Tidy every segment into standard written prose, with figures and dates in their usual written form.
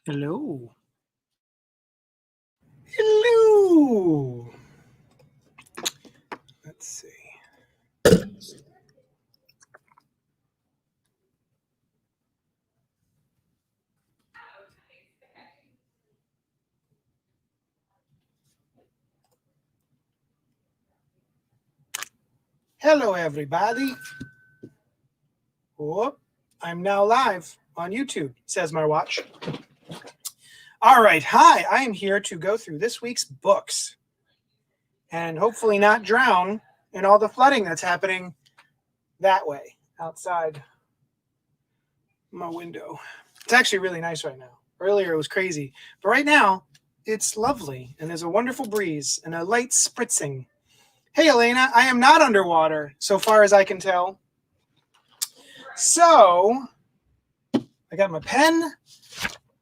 Hello. Hello. Let's see. Hello, everybody. Whoop. I'm now live on YouTube, says my watch. All right. Hi, I am here to go through this week's books and hopefully not drown in all the flooding that's happening that way outside my window. It's actually really nice right now. Earlier it was crazy, but right now it's lovely and there's a wonderful breeze and a light spritzing. Hey, Elena, I am not underwater so far as I can tell. So I got my pen,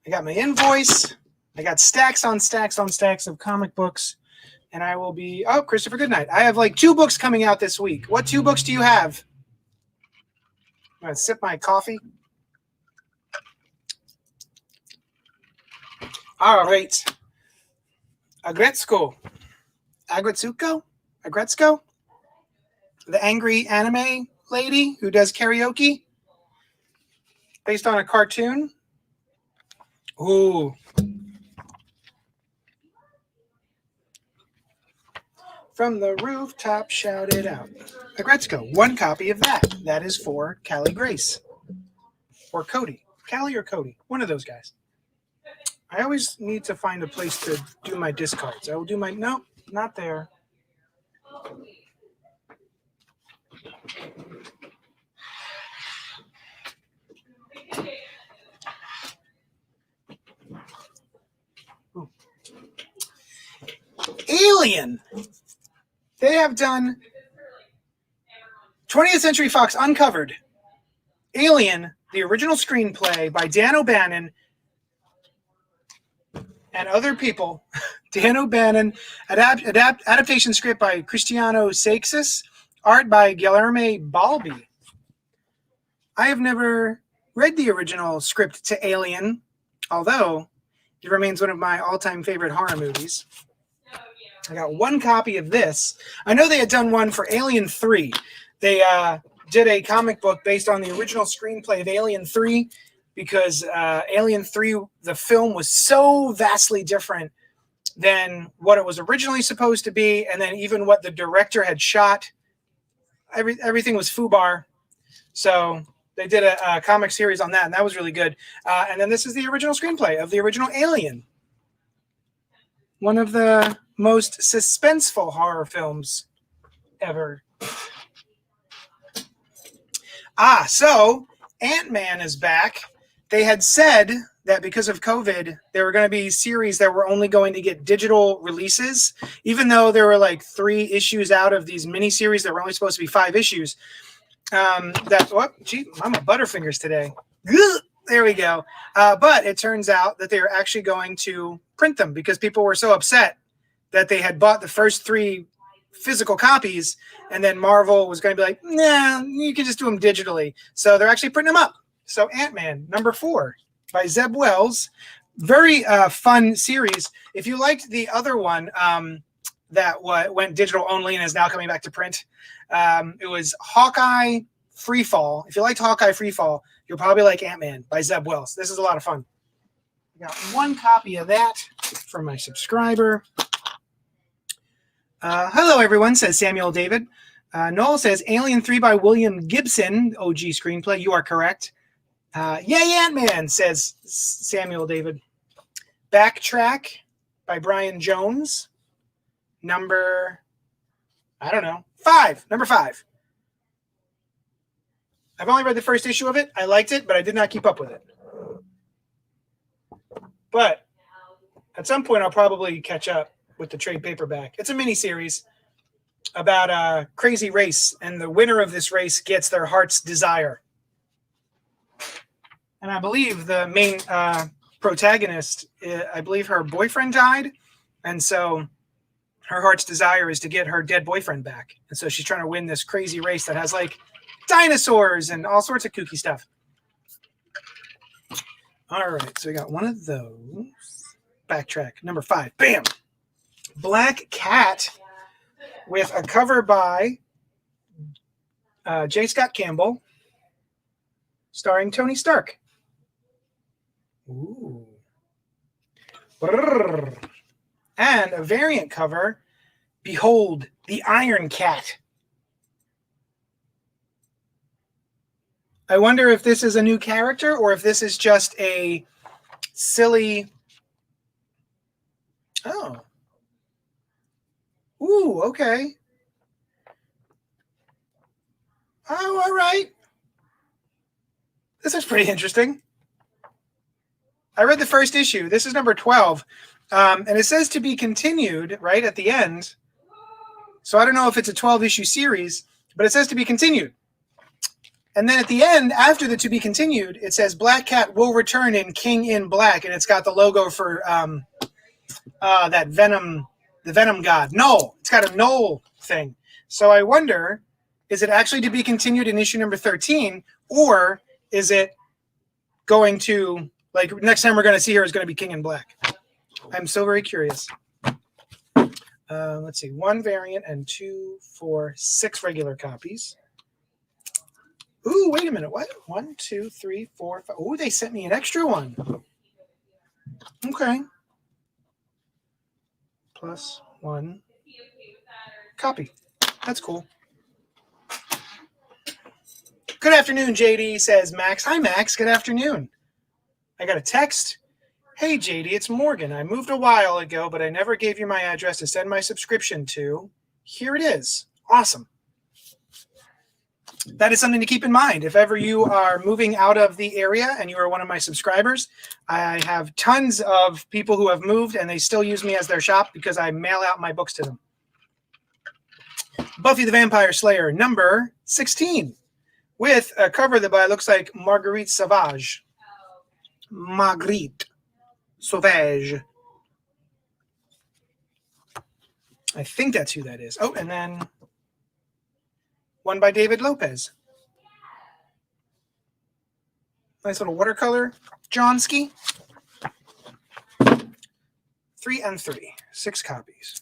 I got my invoice, I got stacks on stacks on stacks of comic books, and I will be, oh, Christopher Goodnight. I have like 2 books coming out this week. What 2 books do you have? I'm going to sip my coffee. All right. Agretzko, the angry anime lady who does karaoke based on a cartoon. Ooh. From the rooftop, shout it out. Agretzko, 1 copy of that. That is for Callie Grace. Or Cody. Callie or Cody. One of those guys. I always need to find a place to do my discards. I will do my, nope, not there. Ooh. Alien. They have done 20th Century Fox Uncovered. Alien, the original screenplay by Dan O'Bannon and other people. Dan O'Bannon, adaptation script by Cristiano Seixas, art by Guilherme Balbi. I have never read the original script to Alien, although it remains one of my all-time favorite horror movies. I got 1 copy of this. I know they had done one for Alien 3. They did a comic book based on the original screenplay of Alien 3 because Alien 3, the film, was so vastly different than what it was originally supposed to be, and then even what the director had shot. Everything was FUBAR. So they did a comic series on that, and that was really good. And then this is the original screenplay of the original Alien. One of the most suspenseful horror films ever. So Ant-Man is back. They had said that because of COVID, there were going to be series that were only going to get digital releases, even though there were like 3 issues out of these miniseries that were only supposed to be 5 issues. I'm a Butterfingers today. There we go. But it turns out that they are actually going to print them because people were so upset that they had bought the first 3 physical copies, and then Marvel was going to be like, nah, you can just do them digitally. So they're actually printing them up. So Ant-Man, number 4 by Zeb Wells. Very fun series. If you liked the other one that went digital only and is now coming back to print, it was Hawkeye Freefall. If you liked Hawkeye Freefall, you'll probably like Ant-Man by Zeb Wells. This is a lot of fun. I got 1 copy of that from my subscriber. Hello, everyone, says Samuel David. Noel says Alien 3 by William Gibson, OG screenplay. You are correct. Yay, Ant-Man, says Samuel David. Backtrack by Brian Jones. Number 5. Number 5. I've only read the first issue of it. I liked it, but I did not keep up with it. But at some point, I'll probably catch up with the trade paperback. It's a mini series about a crazy race, and the winner of this race gets their heart's desire. And I believe the main protagonist, I believe her boyfriend died, and so her heart's desire is to get her dead boyfriend back. And so she's trying to win this crazy race that has like dinosaurs and all sorts of kooky stuff. All right, so we got one of those. Backtrack. Number 5. Bam! Black Cat with a cover by J. Scott Campbell, starring Tony Stark. Ooh. Brrr. And a variant cover, behold, the Iron Cat. I wonder if this is a new character or if this is just a silly... Oh. Ooh, okay. Oh, all right. This is pretty interesting. I read the first issue. This is number 12. And it says to be continued right at the end. So I don't know if it's a 12-issue series, but it says to be continued. And then at the end, after the to be continued, it says Black Cat will return in King in Black. And it's got the logo for that Venom, the Venom God. Null. It's got a Null thing. So I wonder, is it actually to be continued in issue number 13? Or is it going to, like, next time we're going to see her is going to be King in Black? I'm so very curious. Let's see. 1 variant and 2, 4, 6 regular copies. Ooh, wait a minute. What? 1, 2, 3, 4, 5. Ooh, they sent me an extra one. Okay. Plus 1 copy. That's cool. Good afternoon, JD, says Max. Hi, Max. Good afternoon. I got a text. Hey, JD, it's Morgan. I moved a while ago, but I never gave you my address to send my subscription to. Here it is. Awesome. That is something to keep in mind. If ever you are moving out of the area and you are one of my subscribers, I have tons of people who have moved and they still use me as their shop because I mail out my books to them. Buffy the Vampire Slayer, number 16, with a cover that looks like Marguerite Sauvage. Marguerite Sauvage. I think that's who that is. Oh, and then one by David Lopez. Nice little watercolor. Johnsky. 3 and 3. 6 copies.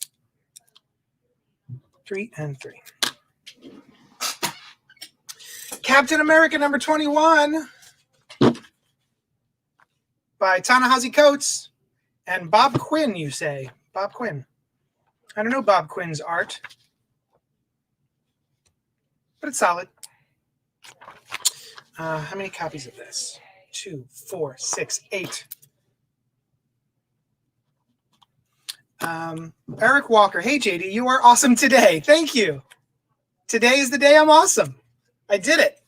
3 and 3. Captain America number 21 by Ta-Nehisi Coates and Bob Quinn, you say. Bob Quinn. I don't know Bob Quinn's art, but it's solid. How many copies of this? 2, 4, 6, 8. Eric Walker. Hey, JD, you are awesome today. Thank you. Today is the day I'm awesome. I did it.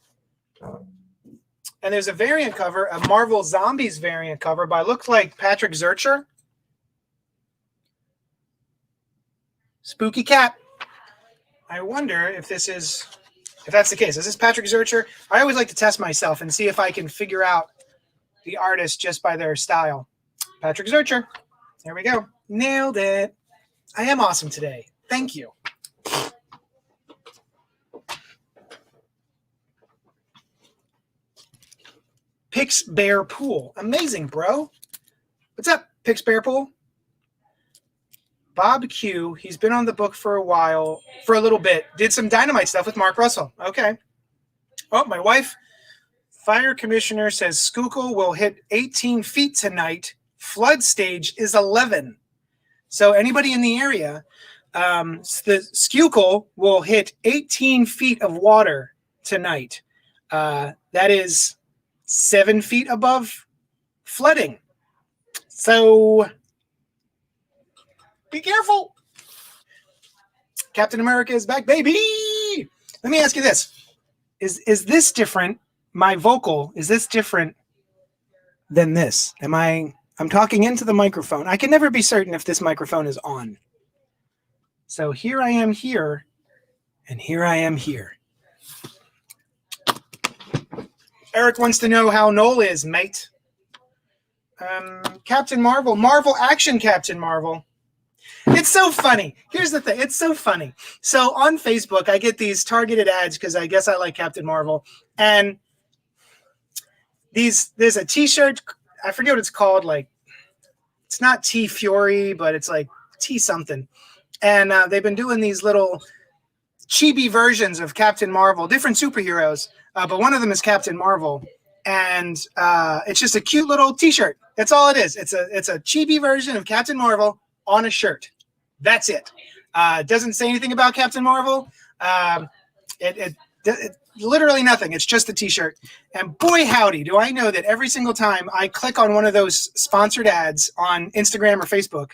And there's a variant cover, a Marvel Zombies variant cover by, looks like Patrick Zurcher. Spooky Cat. I wonder if this is, if that's the case. Is this Patrick Zurcher? I always like to test myself and see if I can figure out the artist just by their style. Patrick Zurcher. There we go. Nailed it. I am awesome today. Thank you. Pix Bear Pool. Amazing, bro. What's up, Pix Bear Pool? Bob Q. He's been on the book for a while, for a little bit. Did some Dynamite stuff with Mark Russell. Okay. Oh, my wife, Fire Commissioner, says Schuylkill will hit 18 feet tonight. Flood stage is 11. So anybody in the area, the Schuylkill will hit 18 feet of water tonight. That is 7 feet above flooding. So be careful. Captain America is back, baby. Let me ask you this. Is this different? My vocal, is this different than this? I'm talking into the microphone. I can never be certain if this microphone is on. So here I am here, and here I am here. Eric wants to know how Noel is, mate. Captain Marvel. Marvel Action Captain Marvel. It's so funny. Here's the thing. It's so funny. So on Facebook, I get these targeted ads because I guess I like Captain Marvel. And there's a T-shirt I forget what it's called. Like, it's not T Fury, but it's like T something. And they've been doing these little chibi versions of Captain Marvel, different superheroes, but one of them is Captain Marvel, and it's just a cute little T-shirt. That's all it is. It's a chibi version of Captain Marvel on a shirt. That's it. It doesn't say anything about Captain Marvel. It literally nothing. It's just a T-shirt. And boy, howdy, do I know that every single time I click on one of those sponsored ads on Instagram or Facebook,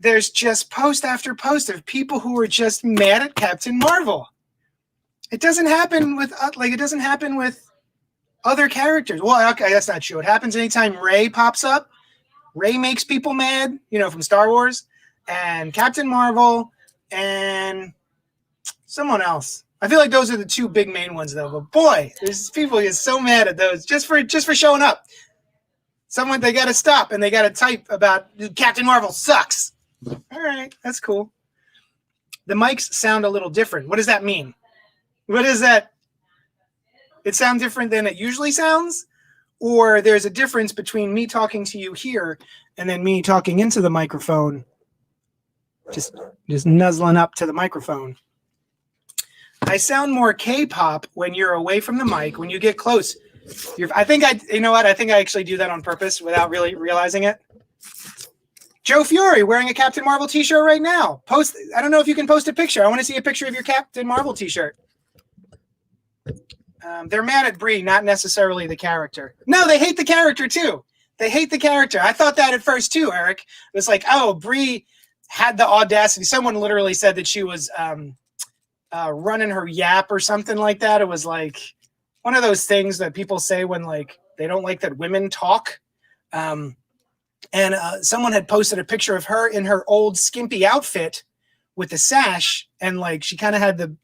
there's just post after post of people who are just mad at Captain Marvel. It doesn't happen with other characters. Well, okay, that's not true. It happens anytime Rey pops up. Rey makes people mad, from Star Wars, and Captain Marvel, and someone else. I feel like those are the two big main ones, though. But boy, there's people get so mad at those just for showing up. They got to stop and they got to type about Captain Marvel sucks. All right, that's cool. The mics sound a little different. What does that mean? What is that? It sounds different than it usually sounds? Or there's a difference between me talking to you here and then me talking into the microphone, just nuzzling up to the microphone. I sound more K-pop when you're away from the mic. When you get close, I think I actually do that on purpose without really realizing it. Joe Fury wearing a Captain Marvel t-shirt right now. I don't know if you can post a picture. I want to see a picture of your Captain Marvel t-shirt. They're mad at Brie, not necessarily the character. No, they hate the character too. They hate the character. I thought that at first too, Eric. It was like, oh, Brie had the audacity. Someone literally said that she was running her yap or something like that. It was like one of those things that people say when like they don't like that women talk. And someone had posted a picture of her in her old skimpy outfit with the sash, and like she kind of had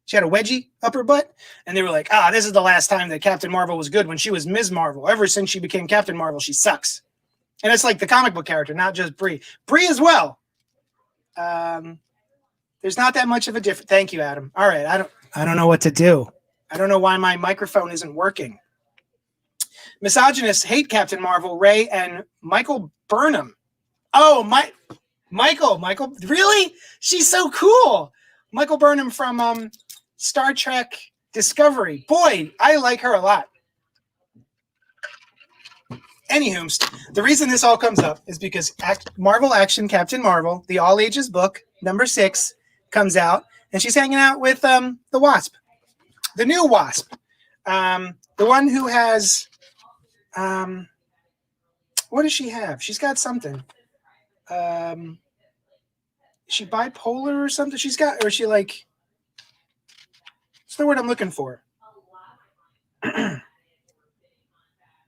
she had a wedgie up her butt, and they were like, this is the last time that Captain Marvel was good, when she was Ms. Marvel. Ever since she became Captain Marvel, she sucks. And it's like the comic book character, not just Brie. Brie as well. There's not that much of a difference. Thank you, Adam. All right, I don't know what to do. I don't know why my microphone isn't working. Misogynists hate Captain Marvel, Rey, and Michael Burnham. Oh, Michael, really? She's so cool. Michael Burnham from Star Trek Discovery. Boy, I like her a lot. Anywho, the reason this all comes up is because Marvel Action Captain Marvel, the all ages book, number 6, comes out, and she's hanging out with the Wasp, the new Wasp, the one who has what does she have? She's got something. Is she bipolar or something? Or is she like? What's the word I'm looking for?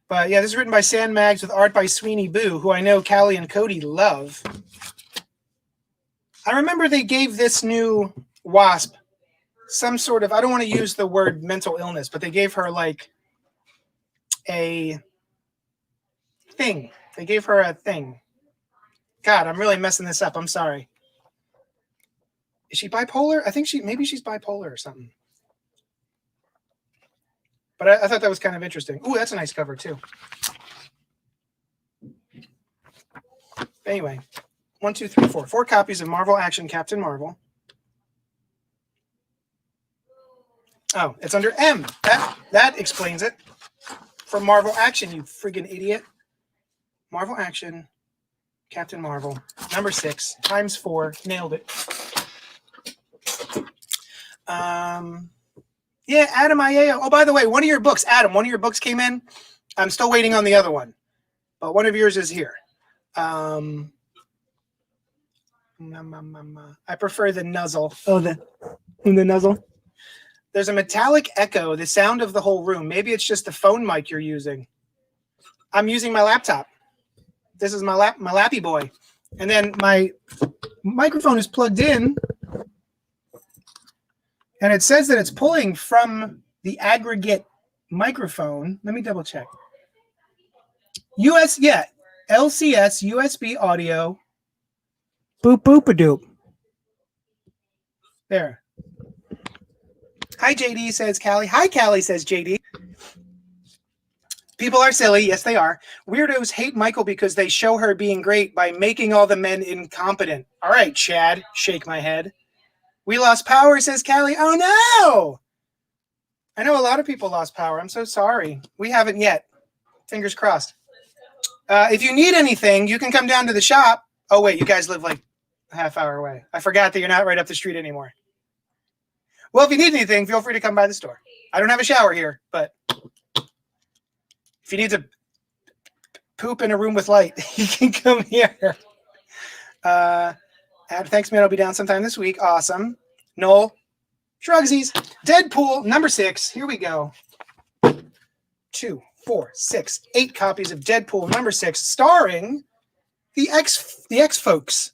But yeah, this is written by Sand Mags with art by Sweeney Boo, who I know Callie and Cody love. I remember they gave this new Wasp some sort of, I don't want to use the word mental illness, but they gave her like a thing. They gave her a thing. God, I'm really messing this up. I'm sorry. Is she bipolar? I think maybe she's bipolar or something. But I thought that was kind of interesting. Ooh, that's a nice cover too. Anyway, 1, 2, 3, 4. 4 copies of Marvel Action Captain Marvel. Oh, it's under M. That explains it. From Marvel Action, you friggin' idiot. Marvel Action, Captain Marvel, number 6, times 4, nailed it. Yeah, Adam Iao. Oh, by the way, one of your books came in. I'm still waiting on the other one, but one of yours is here. I prefer the nuzzle. Oh, the nuzzle. There's a metallic echo, the sound of the whole room. Maybe it's just the phone mic you're using. I'm using my laptop. This is my Lappy Boy. And then my microphone is plugged in. And it says that it's pulling from the aggregate microphone. Let me double check. LCS USB audio. Boop boop a doop. There. Hi JD, says Callie. Hi Callie, says JD. People are silly. Yes, they are. Weirdos hate Michael because they show her being great by making all the men incompetent. All right, Chad. Shake my head. We lost power, says Callie. Oh, no. I know a lot of people lost power. I'm so sorry. We haven't yet. Fingers crossed. If you need anything, you can come down to the shop. Oh, wait. You guys live like a half hour away. I forgot that you're not right up the street anymore. Well, if you need anything, feel free to come by the store. I don't have a shower here, but if you need to poop in a room with light, you can come here. Thanks, man. I'll be down sometime this week. Awesome. Noel. Shrugsies. Deadpool, number 6. Here we go. 2, 4, 6, 8 copies of Deadpool, number 6, starring the X folks.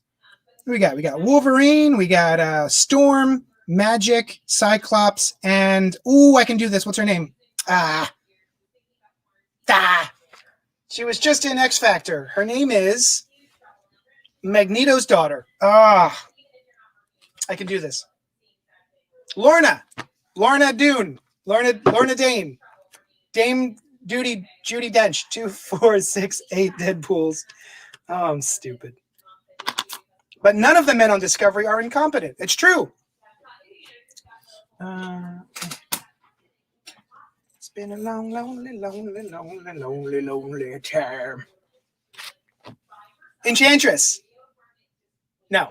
We got Wolverine. We got Storm, Magic, Cyclops, and I can do this. What's her name? She was just in X Factor. Her name is Magneto's daughter. I can do this. Lorna Doone. Lorna Dane. Dame Judi Dench. 2, 4, 6, 8 Deadpools. Oh, I'm stupid. But none of the men on Discovery are incompetent. It's true. It's been a long, lonely time. Enchantress. No,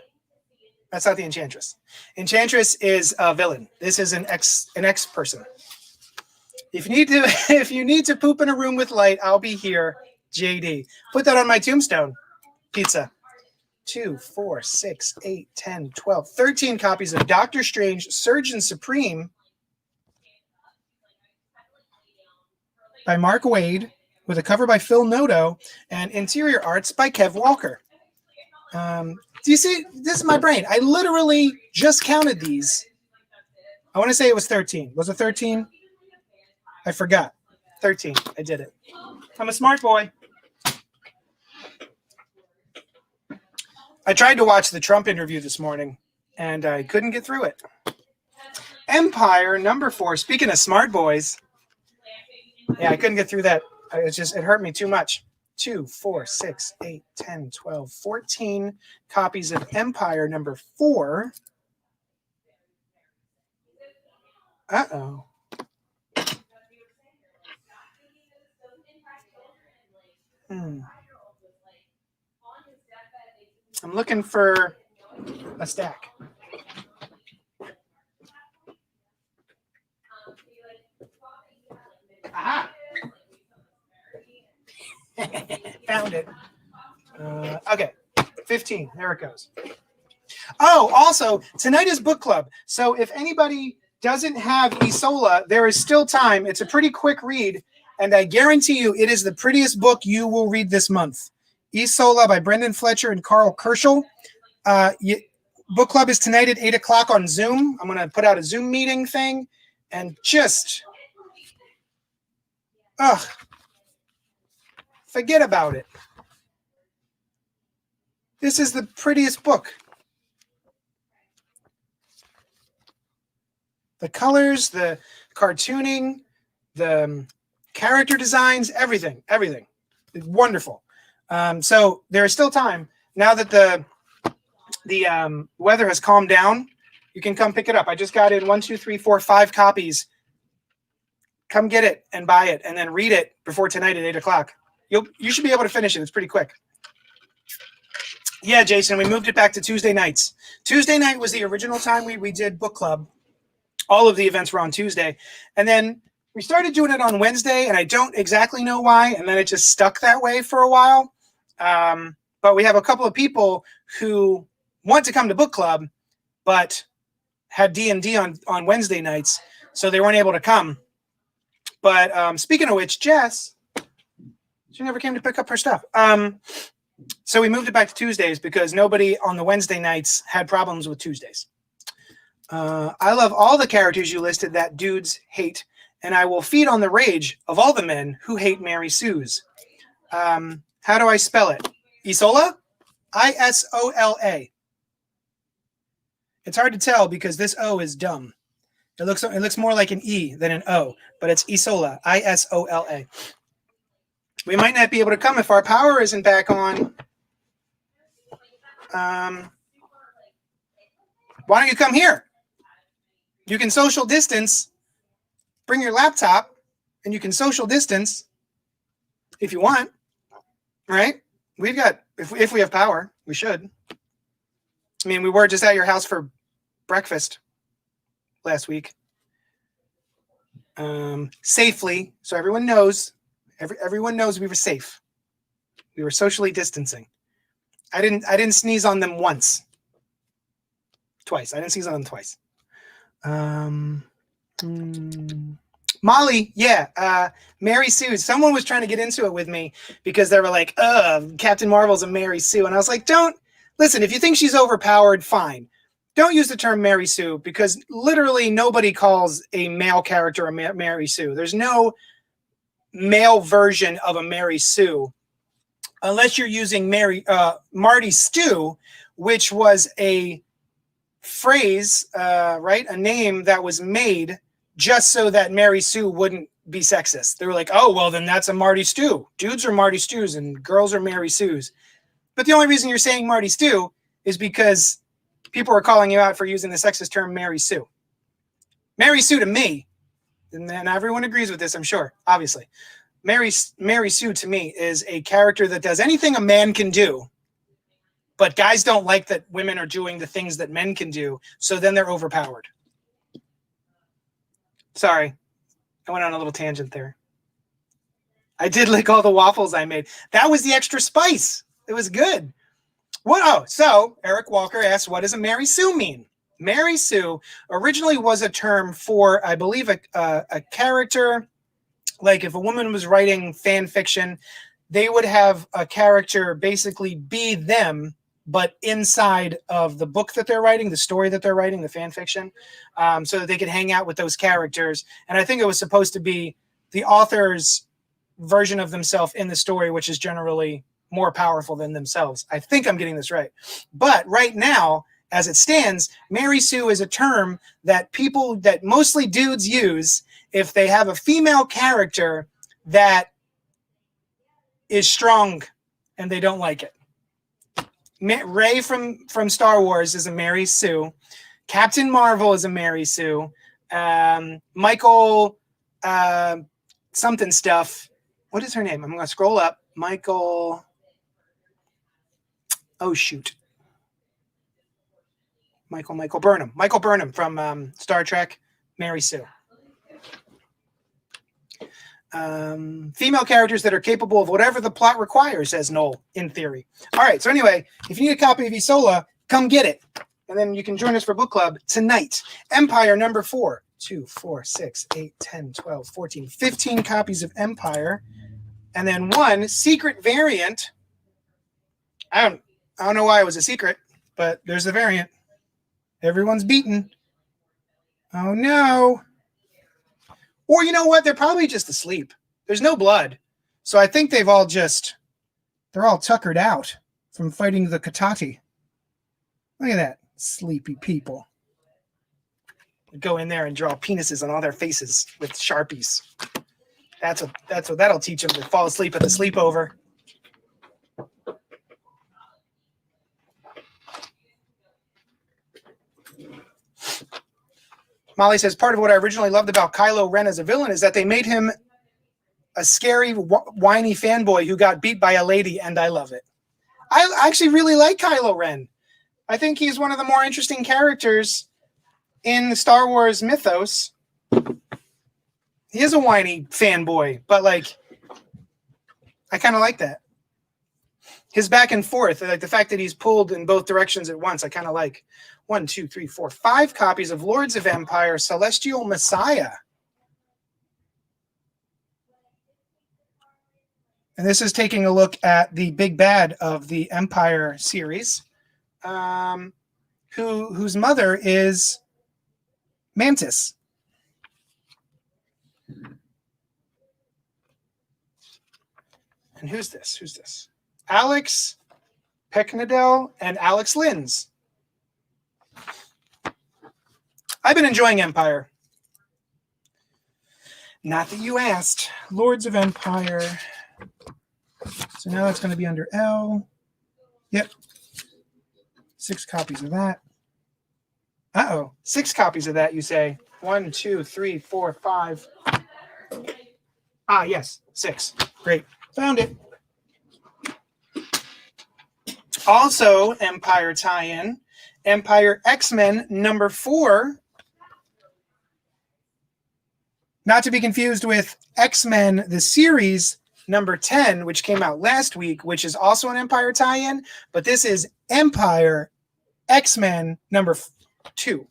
that's not the Enchantress. Enchantress is a villain. This is an X person. If you need to poop in a room with light, I'll be here. JD. Put that on my tombstone. Pizza. 2, 4, 6, 8, 10, 12, 13 copies of Doctor Strange, Surgeon Supreme by Mark Waid, with a cover by Phil Noto and interior arts by Kev Walker. Do you see? This is my brain. I literally just counted these. I want to say it was 13. Was it 13? I forgot. 13. I did it. I'm a smart boy. I tried to watch the Trump interview this morning, and I couldn't get through it. Empire, number 4. Speaking of smart boys. Yeah, I couldn't get through that. It hurt me too much. 2, 4, 6, 8, 10, 12, 14 copies of Empire, number 4. Uh-oh. I'm looking for a stack. Aha! Found it. Okay, 15. There it goes. Oh, also, tonight is book club. So if anybody doesn't have Isola, there is still time. It's a pretty quick read, and I guarantee you it is the prettiest book you will read this month. Isola by Brendan Fletcher and Carl Kerschel. Book club is tonight at 8 o'clock on Zoom. I'm going to put out a Zoom meeting thing, and just, forget about it. This is the prettiest book. The colors, the cartooning, the character designs, everything. It's wonderful. So there is still time. Now that the weather has calmed down, you can come pick it up. I just got in 1, 2, 3, 4, 5 copies. Come get it and buy it, and then read it before tonight at 8 o'clock. You should be able to finish it. It's pretty quick. Yeah, Jason, we moved it back to Tuesday nights. Tuesday night was the original time we did book club. All of the events were on Tuesday. And then we started doing it on Wednesday, and I don't exactly know why. And then it just stuck that way for a while. But we have a couple of people who want to come to book club, but had D&D on Wednesday nights, so they weren't able to come. But speaking of which, Jess, she never came to pick up her stuff. So we moved it back to Tuesdays because nobody on the Wednesday nights had problems with Tuesdays. I love all the characters you listed that dudes hate, and I will feed on the rage of all the men who hate Mary Sue's. How do I spell it? Isola? Isola. It's hard to tell because this O is dumb. It looks more like an E than an O, but it's Isola. Isola. We might not be able to come if our power isn't back on. Why don't you come here? You can social distance. Bring your laptop, and you can social distance if you want. Right? We've got, if we have power, we should. I mean, we were just at your house for breakfast last week. Safely, so everyone knows. Everyone knows we were safe. We were socially distancing. I didn't sneeze on them once. Twice. I didn't sneeze on them twice. Molly, yeah. Mary Sue. Someone was trying to get into it with me because they were like, Captain Marvel's a Mary Sue. And I was like, don't listen, if you think she's overpowered, fine. Don't use the term Mary Sue because literally nobody calls a male character a Mary Sue. There's no male version of a Mary Sue unless you're using Marty Stew, which was a phrase, right? A name that was made just so that Mary Sue wouldn't be sexist. They were like, oh, well, then that's a Marty Stew. Dudes are Marty Stews and girls are Mary Sues. But the only reason you're saying Marty Stew is because people are calling you out for using the sexist term Mary Sue. Mary Sue to me, and everyone agrees with this, I'm sure, obviously. Mary Sue to me is a character that does anything a man can do, but guys don't like that women are doing the things that men can do, so then they're overpowered. Sorry, I went on a little tangent there. I did lick all the waffles I made. That was the extra spice. It was good. What? Oh, so Eric Walker asked, what does a Mary Sue mean? Mary Sue originally was a term for, I believe, a character. Like if a woman was writing fan fiction, they would have a character basically be them, but inside of the book that they're writing, the story that they're writing, the fan fiction, so that they could hang out with those characters. And I think it was supposed to be the author's version of themselves in the story, which is generally more powerful than themselves. I think I'm getting this right. But right now, as it stands, Mary Sue is a term that mostly dudes use if they have a female character that is strong and they don't like it. Rey from Star Wars is a Mary Sue. Captain Marvel is a Mary Sue. Michael something stuff. What is her name? I'm going to scroll up. Michael. Oh, shoot. Michael Burnham. Michael Burnham from Star Trek. Mary Sue. Female characters that are capable of whatever the plot requires, says Noel, in theory. All right, so anyway, if you need a copy of Isola, come get it. And then you can join us for book club tonight. Empire number 4. 2, 4, 6, 8, 10, 12, 14, 15 copies of Empire. And then one secret variant. I don't know why it was a secret, but there's a variant. Everyone's beaten. Oh, no. Or you know what? They're probably just asleep. There's no blood. So I think they're all tuckered out from fighting the Katati. Look at that. Sleepy people. Go in there and draw penises on all their faces with Sharpies. That'll teach them to fall asleep at the sleepover. Molly says, part of what I originally loved about Kylo Ren as a villain is that they made him a scary, whiny fanboy who got beat by a lady, and I love it. I actually really like Kylo Ren. I think he's one of the more interesting characters in the Star Wars mythos. He is a whiny fanboy, but like, I kind of like that. His back and forth, like the fact that he's pulled in both directions at once, I kind of like. 1, 2, 3, 4, 5 copies of Lords of Empire, Celestial Messiah. And this is taking a look at the big bad of the Empire series, whose mother is Mantis. And who's this? Alex Pecknadel and Alex Linz. I've been enjoying Empire. Not that you asked. Lords of Empire. So now that's going to be under L. Yep. 6 copies of that. Uh-oh. 6 copies of that, you say. 1, 2, 3, 4, 5. Ah, yes. 6. Great. Found it. Also, Empire tie-in. Empire X-Men number 4. Not to be confused with X-Men, the series, number 10, which came out last week, which is also an Empire tie-in. But this is Empire X-Men number 2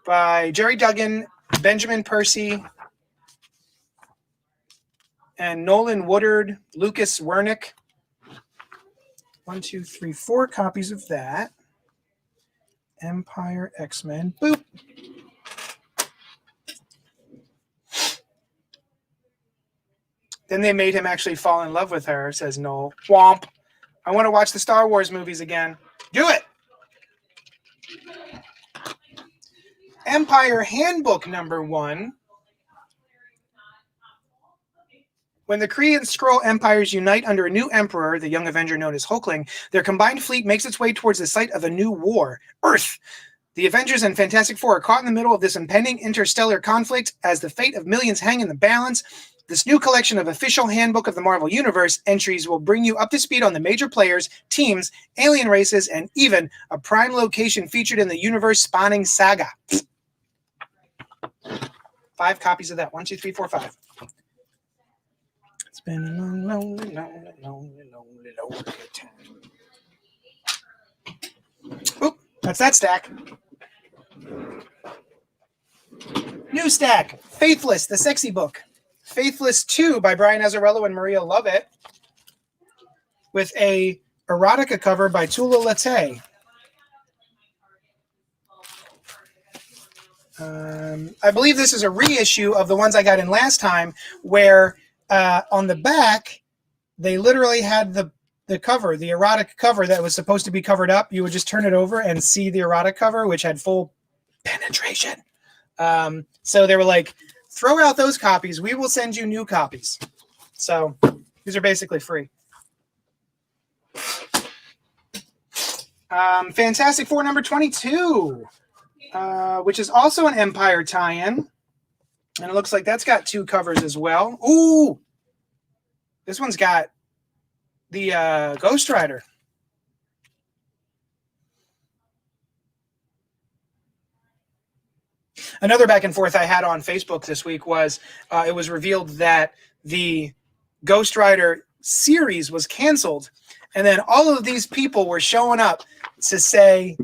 by Jerry Duggan, Benjamin Percy, and Nolan Woodard, Lucas Wernick. 1, 2, 3, 4 copies of that. Empire X-Men. Boop. Then they made him actually fall in love with her, says Noel. Womp. I want to watch the Star Wars movies again. Do it. Empire Handbook number 1. When the Kree and Skrull empires unite under a new emperor, the young Avenger known as Hulkling, their combined fleet makes its way towards the site of a new war, Earth. The Avengers and Fantastic Four are caught in the middle of this impending interstellar conflict as the fate of millions hang in the balance. This new collection of official Handbook of the Marvel Universe entries will bring you up to speed on the major players, teams, alien races, and even a prime location featured in the universe-spanning saga. 5 copies of that. 1, 2, 3, 4, 5. It's been a long, lonely, lonely, lonely, lonely, lonely time. Oop, that's that stack. New stack. Faithless, the sexy book. Faithless 2 by Brian Azzarello and Maria Lovett, with a erotica cover by Tula Latte. I believe this is a reissue of the ones I got in last time, where on the back they literally had the cover, the erotic cover that was supposed to be covered up. You would just turn it over and see the erotic cover, which had full penetration. So they were like, throw out those copies. We will send you new copies. So these are basically free. Fantastic Four number 22, which is also an Empire tie-in. And it looks like that's got 2 covers as well. Ooh! This one's got the Ghost Rider. Another back and forth I had on Facebook this week was it was revealed that the Ghost Rider series was canceled. And then all of these people were showing up to say,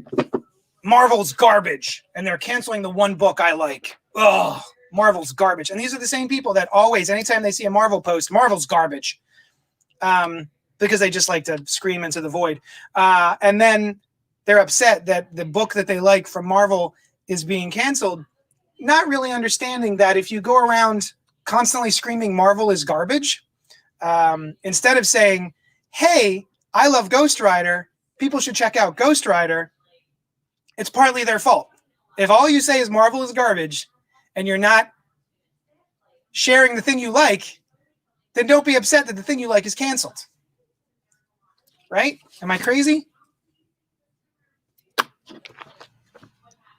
Marvel's garbage. And they're canceling the one book I like. Ugh, Marvel's garbage. And these are the same people that always, anytime they see a Marvel post, Marvel's garbage. Because they just like to scream into the void. And then they're upset that the book that they like from Marvel is being canceled. Not really understanding that if you go around constantly screaming Marvel is garbage, instead of saying, hey, I love Ghost Rider, people should check out Ghost Rider, it's partly their fault. If all you say is Marvel is garbage and you're not sharing the thing you like, then don't be upset that the thing you like is canceled. Right? Am I crazy?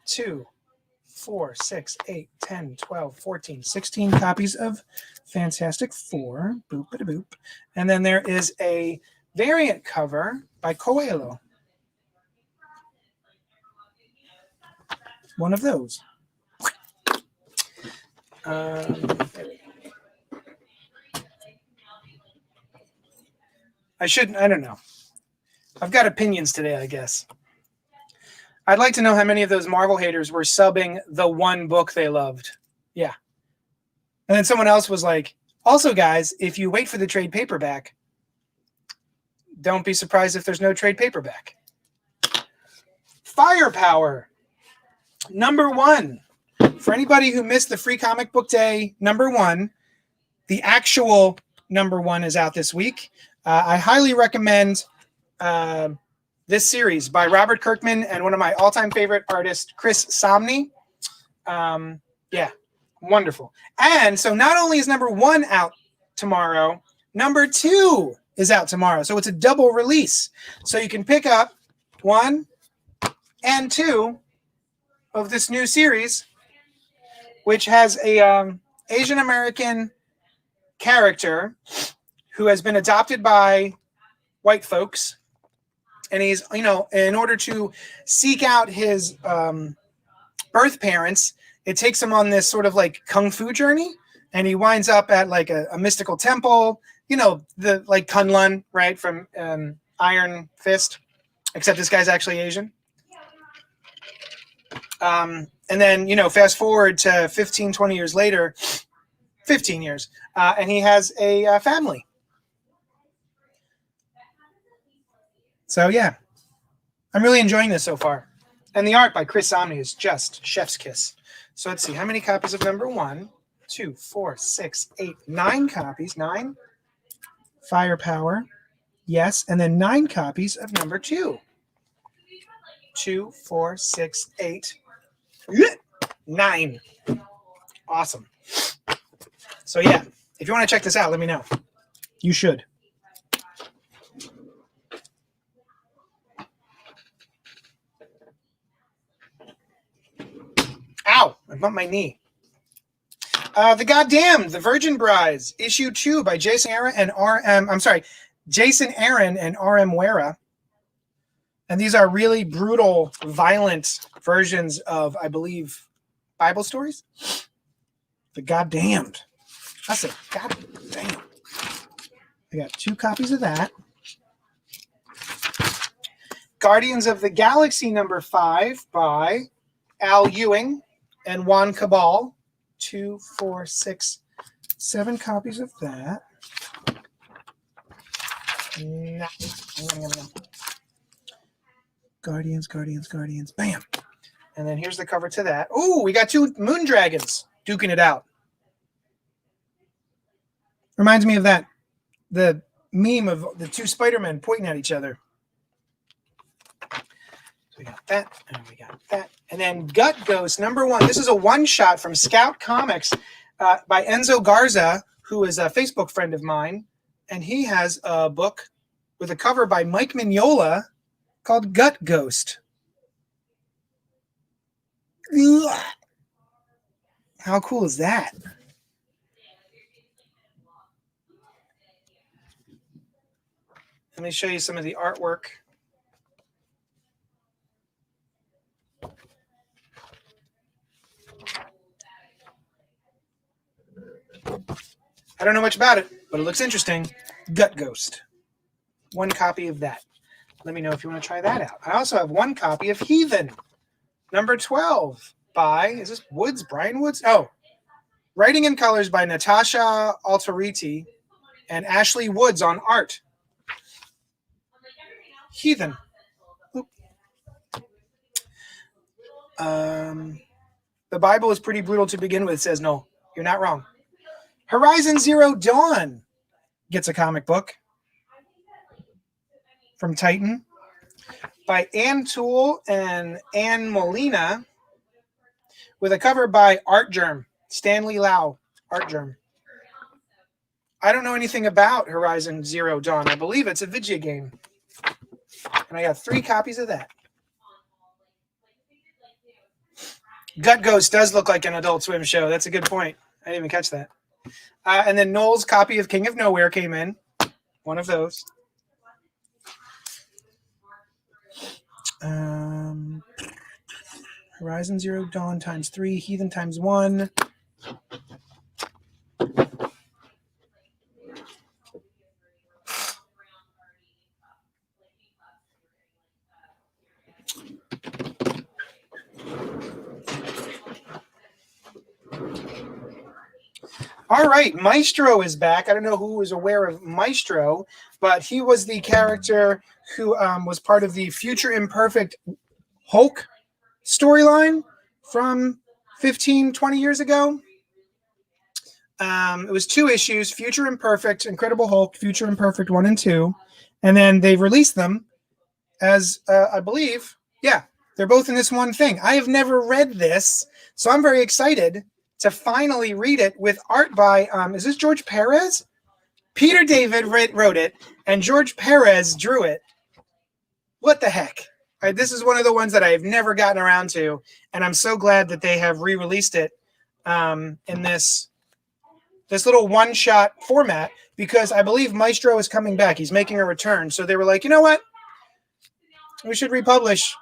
2, 4, 6, 8, 10, 12, 14, 16 copies of Fantastic Four. Boop-a-da-boop. And then there is a variant cover by Coelho. One of those. I don't know. I've got opinions today, I guess. I'd like to know how many of those Marvel haters were subbing the one book they loved. Yeah. And then someone else was like, also, guys, if you wait for the trade paperback, don't be surprised if there's no trade paperback. Firepower, number 1. For anybody who missed the Free Comic Book Day number 1, the actual number 1 is out this week. I highly recommend this series by Robert Kirkman and one of my all-time favorite artists, Chris Samnee. Yeah, wonderful. And so not only is number 1 out tomorrow, number 2 is out tomorrow. So it's a double release. So you can pick up 1 and 2 of this new series, which has a Asian American character who has been adopted by white folks. And he's, in order to seek out his birth parents, it takes him on this sort of like kung fu journey. And he winds up at like a mystical temple, the like Kunlun, right, from Iron Fist, except this guy's actually Asian. And then, fast forward to 15, 20 years later, 15 years, and he has a family. So, yeah, I'm really enjoying this so far. And the art by Chris Samnee is just chef's kiss. So let's see, how many copies of number 1? 2, 4, 6, 8, 9 copies. 9. Firepower. Yes. And then 9 copies of number 2. 2, 4, 6, 8, 9. Awesome. So yeah, if you want to check this out, let me know. You should. Ow, I bumped my knee. The Goddamned, The Virgin Brides, issue 2 by Jason Aaron and R.M. Wera. And these are really brutal, violent versions of, I believe, Bible stories. The Goddamned. I said, goddamn. I got 2 copies of that. Guardians of the Galaxy number 5 by Al Ewing and Juan Cabal. 2, 4, 6, 7 copies of that. Guardians. Bam. And then here's the cover to that. Ooh, we got 2 moon dragons duking it out. Reminds me of the meme of the 2 Spider-Men pointing at each other. So we got that, and we got that. And then Gut Ghost, number 1. This is a one-shot from Scout Comics by Enzo Garza, who is a Facebook friend of mine. And he has a book with a cover by Mike Mignola called Gut Ghost. Ugh. How cool is that? Let me show you some of the artwork. I don't know much about it, but it looks interesting. Gut Ghost. 1 copy of that. Let me know if you want to try that out. I also have 1 copy of Heathen, number 12 by, is this Woods? Brian Woods? Oh, writing in colors by Natasha Altariti and Ashley Woods on art. Heathen. The Bible is pretty brutal to begin with, says no. You're not wrong. Horizon Zero Dawn gets a comic book from Titan by Ann Toole and Ann Molina with a cover by Art Germ, Stanley Lau, Art Germ. I don't know anything about Horizon Zero Dawn. I believe it's a video game. And I got 3 copies of that. Gut Ghost does look like an Adult Swim show. That's a good point. I didn't even catch that. And then Noel's copy of King of Nowhere came in. 1 of those. Horizon Zero Dawn times 3. Heathen times 1. All right, Maestro is back. I don't know who was aware of Maestro, but he was the character who was part of the Future Imperfect Hulk storyline from 15, 20 years ago. It was 2 issues, Future Imperfect, Incredible Hulk, Future Imperfect 1 and 2. And then they released them as, I believe, they're both in this one thing. I have never read this, so I'm very excited to finally read it with art by, is this George Perez? Peter David wrote it, and George Perez drew it. What the heck? All right, this is one of the ones that I've never gotten around to, and I'm so glad that they have re-released it in this little one-shot format, because I believe Maestro is coming back. He's making a return. So they were like, you know what? We should republish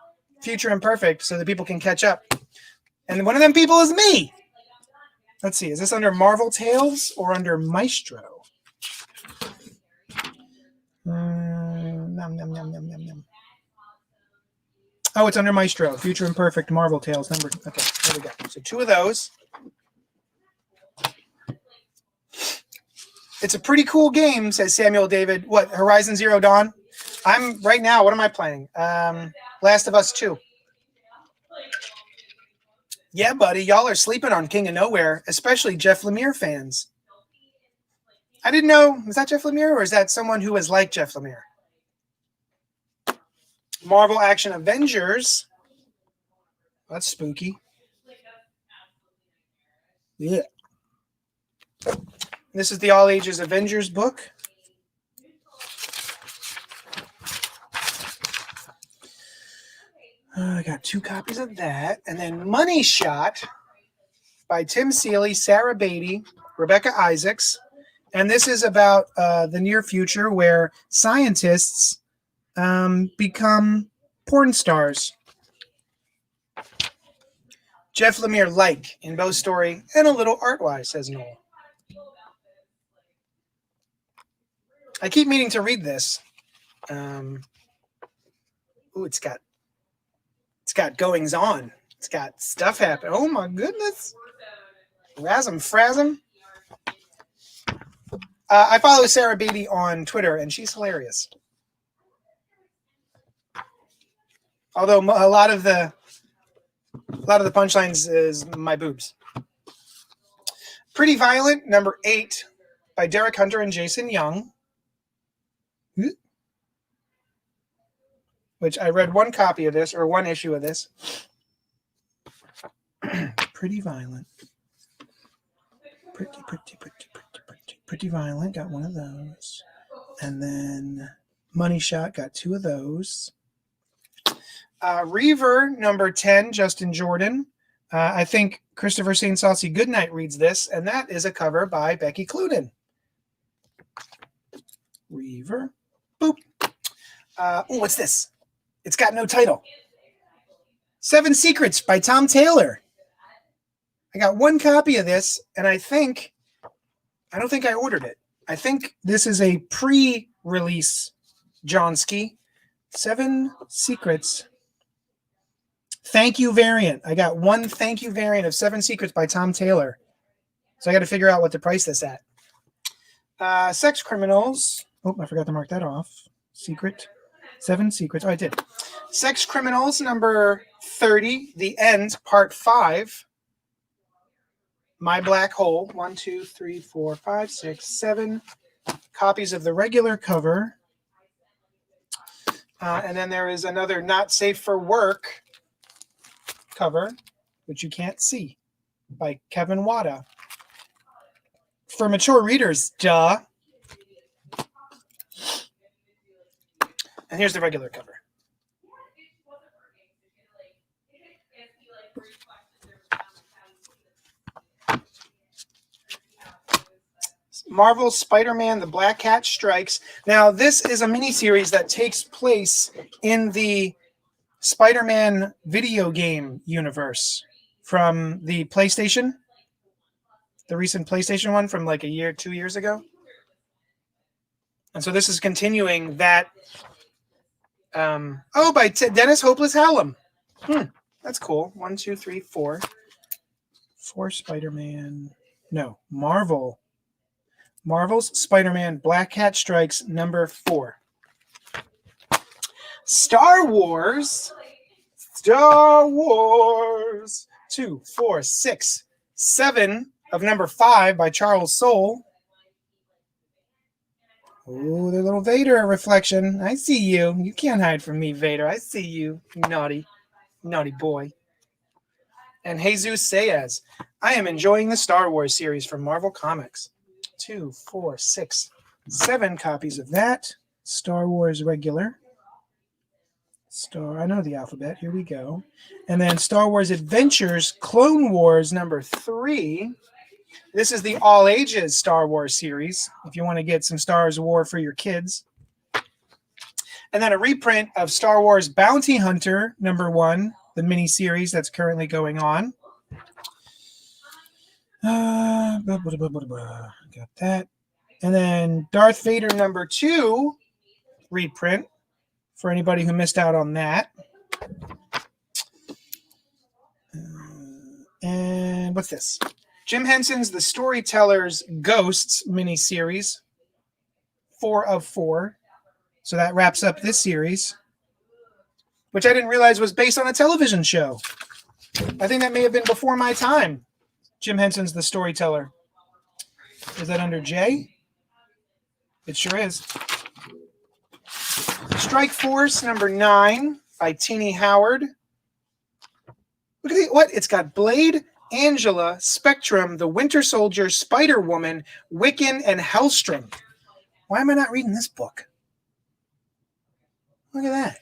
Future Imperfect so that people can catch up. And one of them people is me. Let's see. Is this under Marvel Tales or under Maestro? Oh, it's under Maestro. Future Imperfect, Marvel Tales. Okay, there we go. So 2 of those. It's a pretty cool game, says Samuel David. What, Horizon Zero Dawn? I'm right now, what am I playing? Last of Us 2. Yeah, buddy, y'all are sleeping on King of Nowhere, especially Jeff Lemire fans. I didn't know, is that Jeff Lemire or is that someone who is like Jeff Lemire? Marvel Action Avengers. That's spooky. Yeah. This is the All Ages Avengers book. I got 2 copies of that. And then Money Shot by Tim Seeley, Sarah Beatty, Rebecca Isaacs. And this is about the near future where scientists become porn stars. Jeff Lemire-like in both story and a little art-wise, says Noel. I keep meaning to read this. Ooh, it's got goings on. It's got stuff happening. Oh my goodness. Rasm Frasm. I follow Sarah Beatty on Twitter, and she's hilarious. Although a lot of the punchlines is my boobs. Pretty Violent, number 8, by Derek Hunter and Jason Young. Which I read 1 copy of this, or 1 issue of this. Pretty Violent. Pretty Violent, got 1 of those. And then Money Shot, got 2 of those. Reaver, number 10, Justin Jordan. I think Christopher St. Saucy Goodnight reads this, and that is a cover by Becky Cloonan. Reaver. Boop. What's this? It's got no title. 7 Secrets by Tom Taylor. I got 1 copy of this, and I don't think I ordered it. I think this is a pre-release Johnsky. 7 Secrets. Thank you variant. I got 1 thank you variant of 7 Secrets by Tom Taylor. So I got to figure out what to price this at. Sex Criminals. Oh, I forgot to mark that off. 7 Secrets. Oh, I did. Sex Criminals, number 30, The End, part 5. My Black Hole. 1, 2, 3, 4, 5, 6, 7 copies of the regular cover. And then there is another Not Safe for Work cover, which you can't see, by Kevin Wada. For mature readers, duh. And here's the regular cover. Marvel Spider-Man The Black Cat Strikes. Now, this is a miniseries that takes place in the Spider-Man video game universe from the PlayStation. The recent PlayStation one from like 2 years ago. And so this is continuing that. By Dennis Hopeless Hallam. That's cool. 1, 2, 3, 4. 4 Spider-Man. No, Marvel's Spider-Man Black Cat Strikes number 4. Star Wars. 2, 4, 6, 7 of number 5 by Charles Soule. Oh, the little Vader reflection. I see you. You can't hide from me, Vader. I see you, naughty boy. And Jesus Saez. I am enjoying the Star Wars series from Marvel Comics. 2, 4, 6, 7 copies of that. Star Wars regular. I know the alphabet. Here we go. And then Star Wars Adventures Clone Wars number 3. This is the all ages Star Wars series, if you want to get some Star Wars for your kids. And then a reprint of Star Wars Bounty Hunter number 1, the mini series that's currently going on. Got that. And then Darth Vader number 2 reprint for anybody who missed out on that. And what's this? Jim Henson's The Storyteller's Ghosts miniseries, 4 of 4. So that wraps up this series, which I didn't realize was based on a television show. I think that may have been before my time. Jim Henson's The Storyteller. Is that under J? It sure is. Strike Force number 9 by Teenie Howard. Look at what? It's got Blade, Angela, Spectrum, the Winter Soldier, Spider-Woman, Wiccan, and Hellstrom. Why am I not reading this book? Look at that.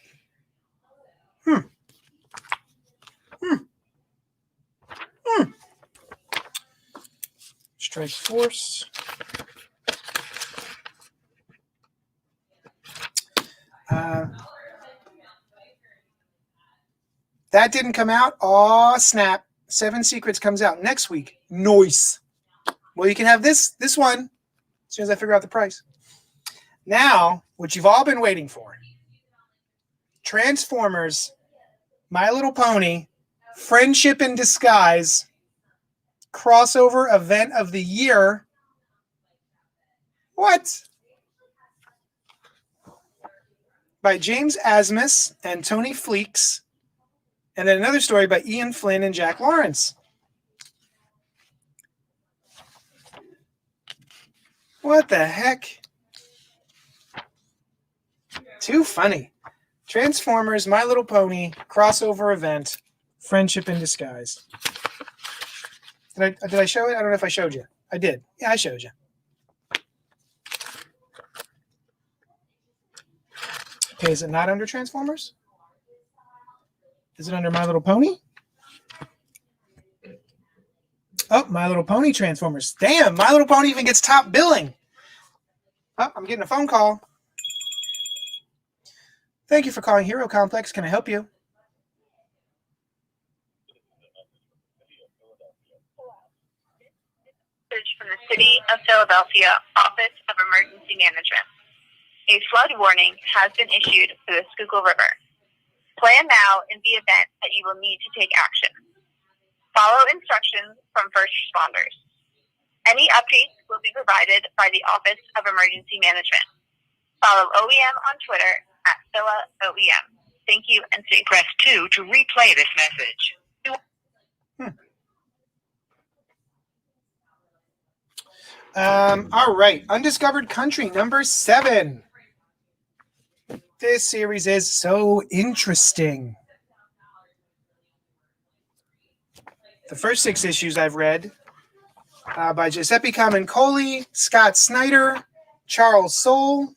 Strike Force. That didn't come out. Aw, snap. 7 Secrets comes out next week. Nice. Well, you can have this one as soon as I figure out the price. Now, what you've all been waiting for. Transformers, My Little Pony, Friendship in Disguise, crossover event of the year. What? By James Asmus and Tony Fleeks. And then another story by Ian Flynn and Jack Lawrence. What the heck? Too funny. Transformers, My Little Pony, crossover event, Friendship in Disguise. Did I show it? I don't know if I showed you. I did. Yeah, I showed you. Okay, is it not under Transformers? Is it under My Little Pony? Oh, My Little Pony Transformers. Damn, My Little Pony even gets top billing. Oh, I'm getting a phone call. Thank you for calling Hero Complex. Can I help you? From the City of Philadelphia Office of Emergency Management. A flood warning has been issued for the Schuylkill River. Plan now in the event that you will need to take action. Follow instructions from first responders. Any updates will be provided by the Office of Emergency Management. Follow OEM on Twitter at PhilaOEM. Thank you and stay. Press 2 to replay this message. All right. Undiscovered Country number 7. This series is so interesting. The first 6 issues I've read by Giuseppe Camuncoli, Scott Snyder, Charles Soule.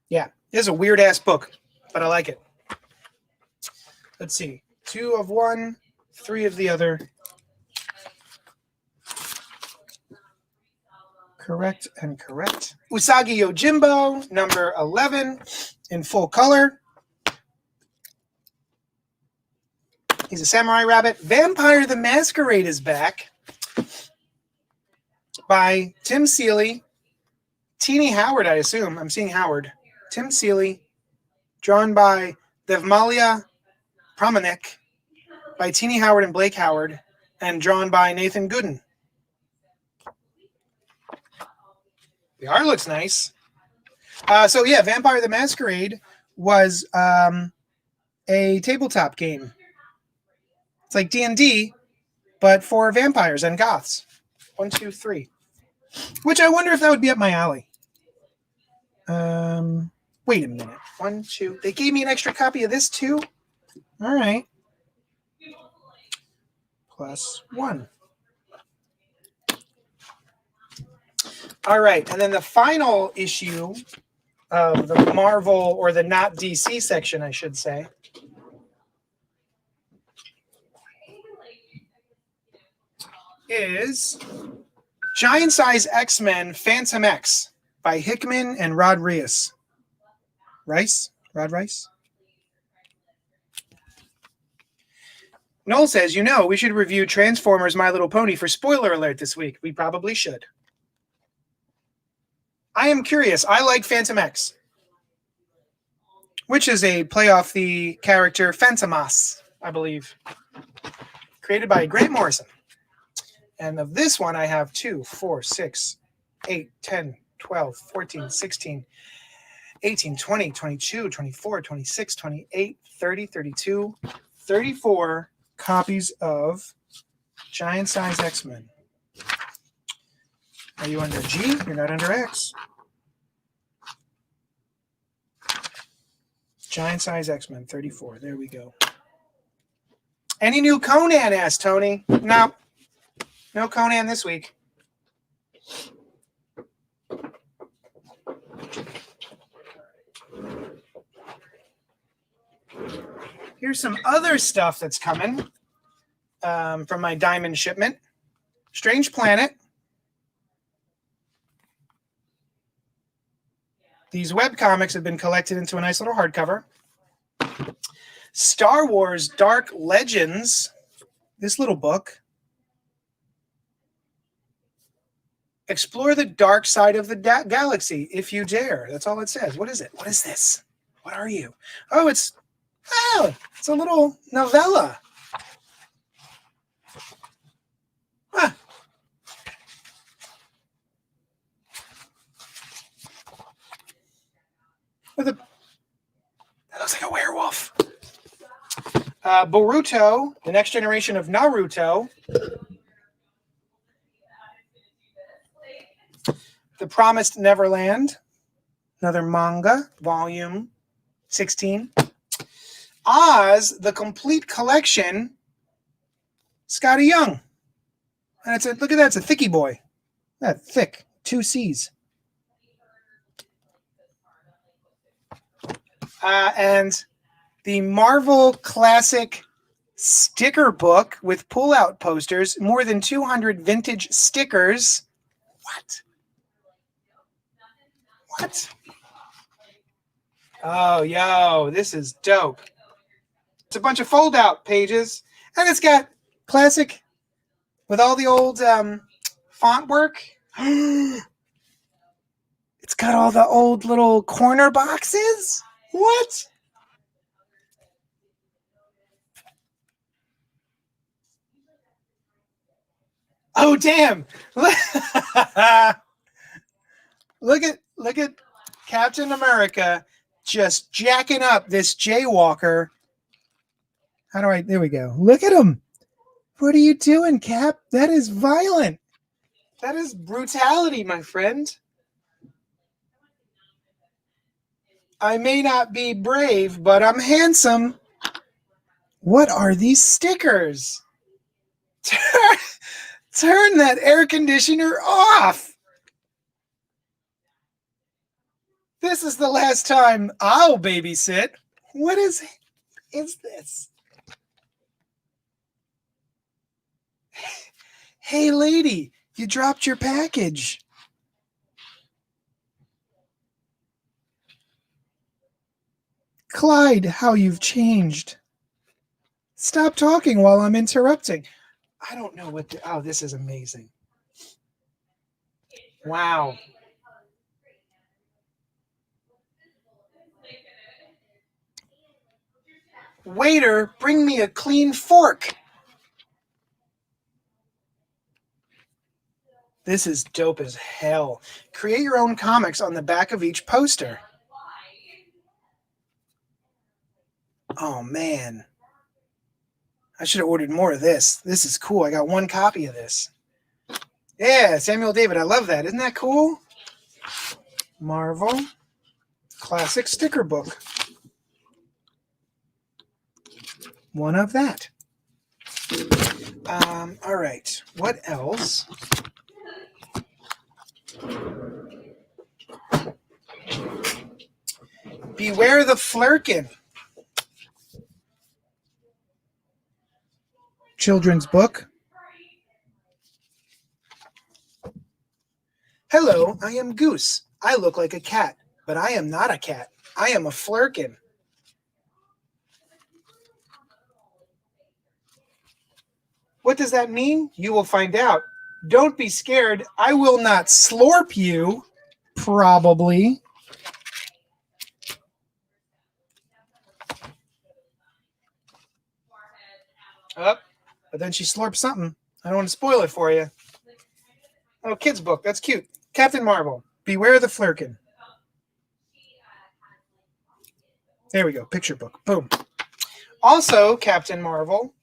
Yeah, this is a weird-ass book, but I like it. Let's see. 2 of one, 3 of the other. Correct and correct. Usagi Yojimbo, number 11, in full color. He's a samurai rabbit. Vampire the Masquerade is back by Tim Seeley. Teenie Howard, I assume. I'm seeing Howard. Tim Seeley. Drawn by Devmalia Pramanik. By Teenie Howard and Blake Howard. And drawn by Nathan Gooden. The art looks nice. So yeah, Vampire the Masquerade was a tabletop game. It's like D&D, but for vampires and goths. 1, 2, 3. Which I wonder if that would be up my alley. Wait a minute. 1, 2. They gave me an extra copy of this too? All right. plus 1. All right, and then the final issue of the Marvel, or the not DC section, I should say, is Giant Size X-Men Phantom X by Hickman and Rod Reis. Rod Rice? Noel says, we should review Transformers My Little Pony for spoiler alert this week. We probably should. I am curious. I like Phantom X, which is a play off the character Phantomas, I believe, created by Grant Morrison. And of this one, I have 2, 4, 6, 8, 10, 12, 14, 16, 18, 20, 22, 24, 26, 28, 30, 32, 34 copies of Giant Size X-Men. Are you under G? You're not under X. Giant Size X-Men, 34. There we go. Any new Conan, asked Tony. No. No Conan this week. Here's some other stuff that's coming from my Diamond shipment. Strange Planet. These webcomics have been collected into a nice little hardcover. Star Wars Dark Legends. This little book. Explore the dark side of the galaxy if you dare. That's all it says. What is it? What is this? What are you? Oh, it's a little novella. Huh. That looks like a werewolf. Boruto, the next generation of Naruto. The Promised Neverland, another manga, volume 16. Oz, the complete collection, Scotty Young. And look at that, it's a thicky boy. That thick, 2 C's. And the Marvel Classic sticker book with pull-out posters, more than 200 vintage stickers. What? Oh, yo, this is dope. It's a bunch of fold-out pages, and it's got classic with all the old font work. It's got all the old little corner boxes. What? Oh, damn. Look at Captain America just jacking up this jaywalker. There we go. Look at him. What are you doing, Cap? That is violent. That is brutality, my friend. I may not be brave, but I'm handsome. What are these stickers? Turn that air conditioner off. This is the last time I'll babysit. What is this? Hey, lady, you dropped your package. Clyde, how you've changed. Stop talking while I'm interrupting. I don't know what to... Oh, this is amazing. Wow. Waiter, bring me a clean fork. This is dope as hell. Create your own comics on the back of each poster. Oh, man. I should have ordered more of this. This is cool. I got 1 copy of this. Yeah, Samuel David. I love that. Isn't that cool? Marvel Classic Sticker Book. 1 of that. All right. What else? Beware the Flurkin. Children's book. Hello, I am Goose. I look like a cat, but I am not a cat. I am a Flurkin. What does that mean? You will find out. Don't be scared. I will not slurp you. Probably. Up. But then she slurps something. I don't want to spoil it for you. Oh, kid's book. That's cute. Captain Marvel. Beware the Flurkin. There we go. Picture book. Boom. Also, Captain Marvel.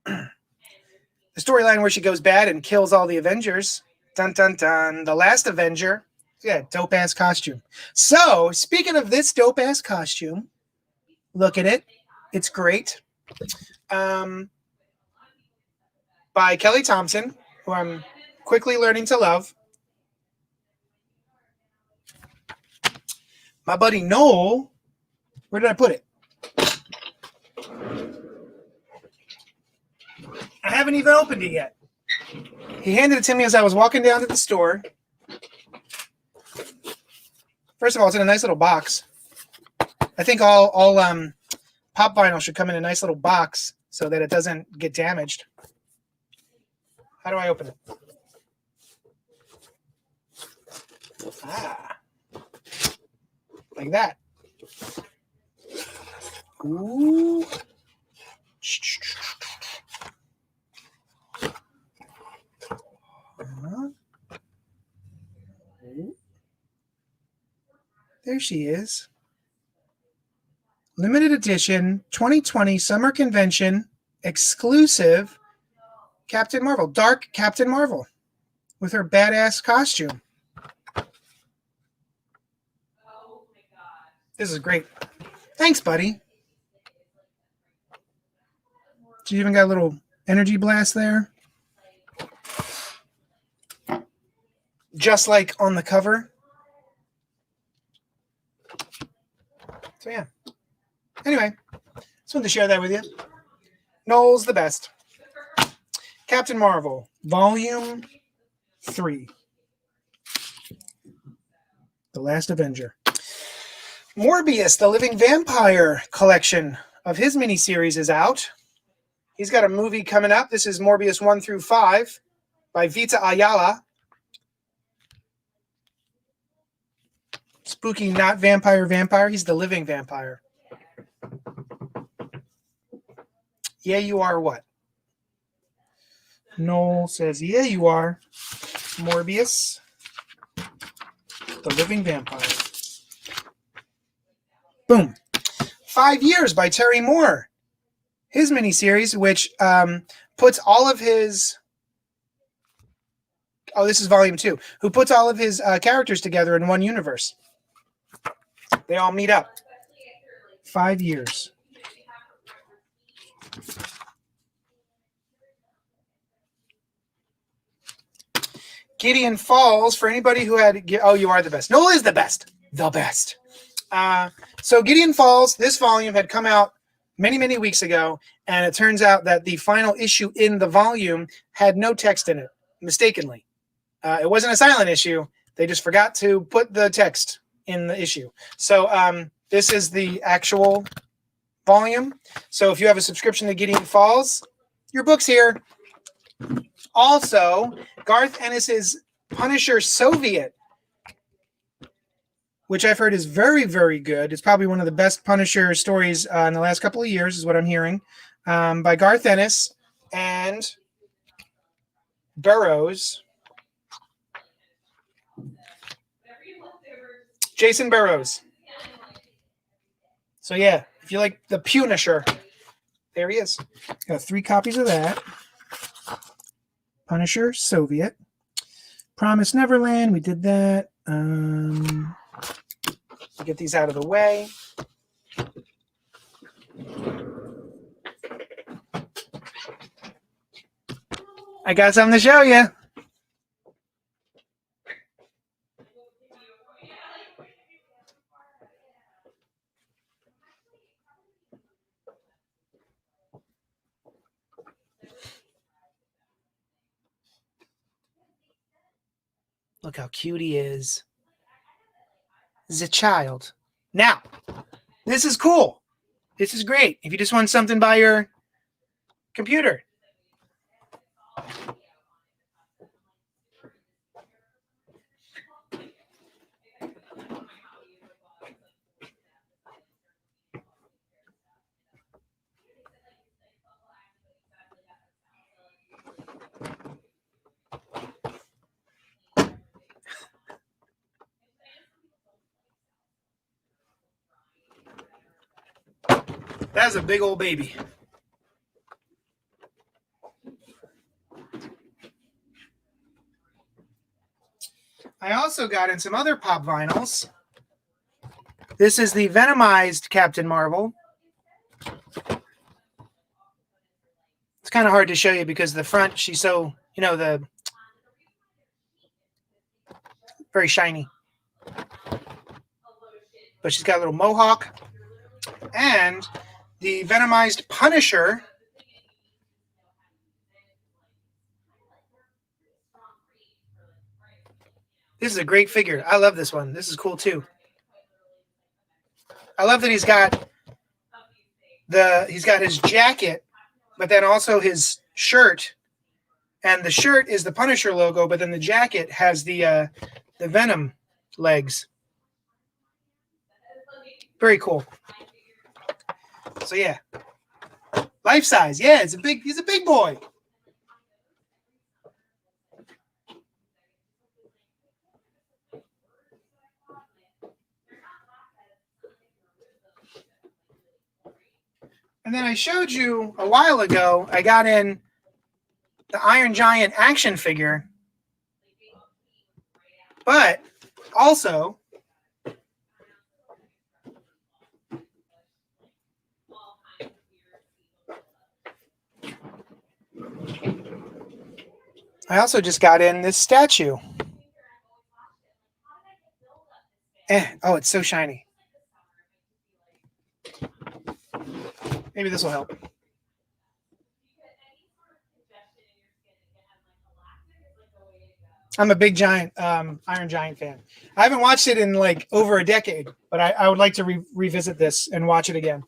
The storyline where she goes bad and kills all the Avengers. Dun, dun, dun. The last Avenger. Yeah, dope-ass costume. So, speaking of this dope-ass costume, look at it. It's great. By Kelly Thompson, who I'm quickly learning to love. My buddy Noel, where did I put it? I haven't even opened it yet. He handed it to me as I was walking down to the store. First of all, it's in a nice little box. I think all pop vinyl should come in a nice little box so that it doesn't get damaged. How do I open it? Like that. Ooh. There she is. Limited edition 2020 Summer Convention exclusive Captain Marvel, Dark Captain Marvel with her badass costume. This is great. Thanks, buddy. She even got a little energy blast there. Just like on the cover. So yeah. Anyway, just wanted to share that with you. Noel's the best. Captain Marvel, Volume 3. The Last Avenger. Morbius, the Living Vampire collection of his miniseries is out. He's got a movie coming up. This is Morbius 1 through 5 by Vita Ayala. Spooky, not vampire. He's the living vampire. Yeah, you are what? Noel says, yeah, you are. Morbius, the living vampire. Boom. 5 Years by Terry Moore. His miniseries, which puts all of his... Oh, this is volume 2. Who puts all of his characters together in one universe. They all meet up. 5 years. Gideon Falls, for anybody who had... Oh, you are the best. Noel is the best. The best. So Gideon Falls, this volume had come out many, many weeks ago, and it turns out that the final issue in the volume had no text in it, mistakenly. It wasn't a silent issue. They just forgot to put the text in the issue. So this is the actual volume. So if you have a subscription to Gideon Falls, your book's here. Also, Garth Ennis's Punisher Soviet, which I've heard is very, very good. It's probably one of the best Punisher stories in the last couple of years, is what I'm hearing, by Garth Ennis and Burroughs. Jason Burroughs. So yeah, if you like the Punisher, there he is. Got 3 copies of that. Punisher Soviet. Promise Neverland, we did that. Get these out of the way. I got something to show you. Look how cute he is. The child. Now, this is cool. This is great. If you just want something by your computer. That's a big old baby. I also got in some other pop vinyls. This is the Venomized Captain Marvel. It's kind of hard to show you because the front, she's so, the very shiny. But she's got a little mohawk. And the Venomized Punisher. This is a great figure. I love this one. This is cool too. I love that he's got his jacket, but then also his shirt. And the shirt is the Punisher logo, but then the jacket has the Venom legs. Very cool. So yeah. Life size. Yeah, he's a big boy. And then I showed you a while ago, I got in the Iron Giant action figure. But also, I also just got in this statue. Oh, it's so shiny. Maybe this will help. I'm a big Iron Giant fan. I haven't watched it in like over a decade, but I would like to revisit this and watch it again.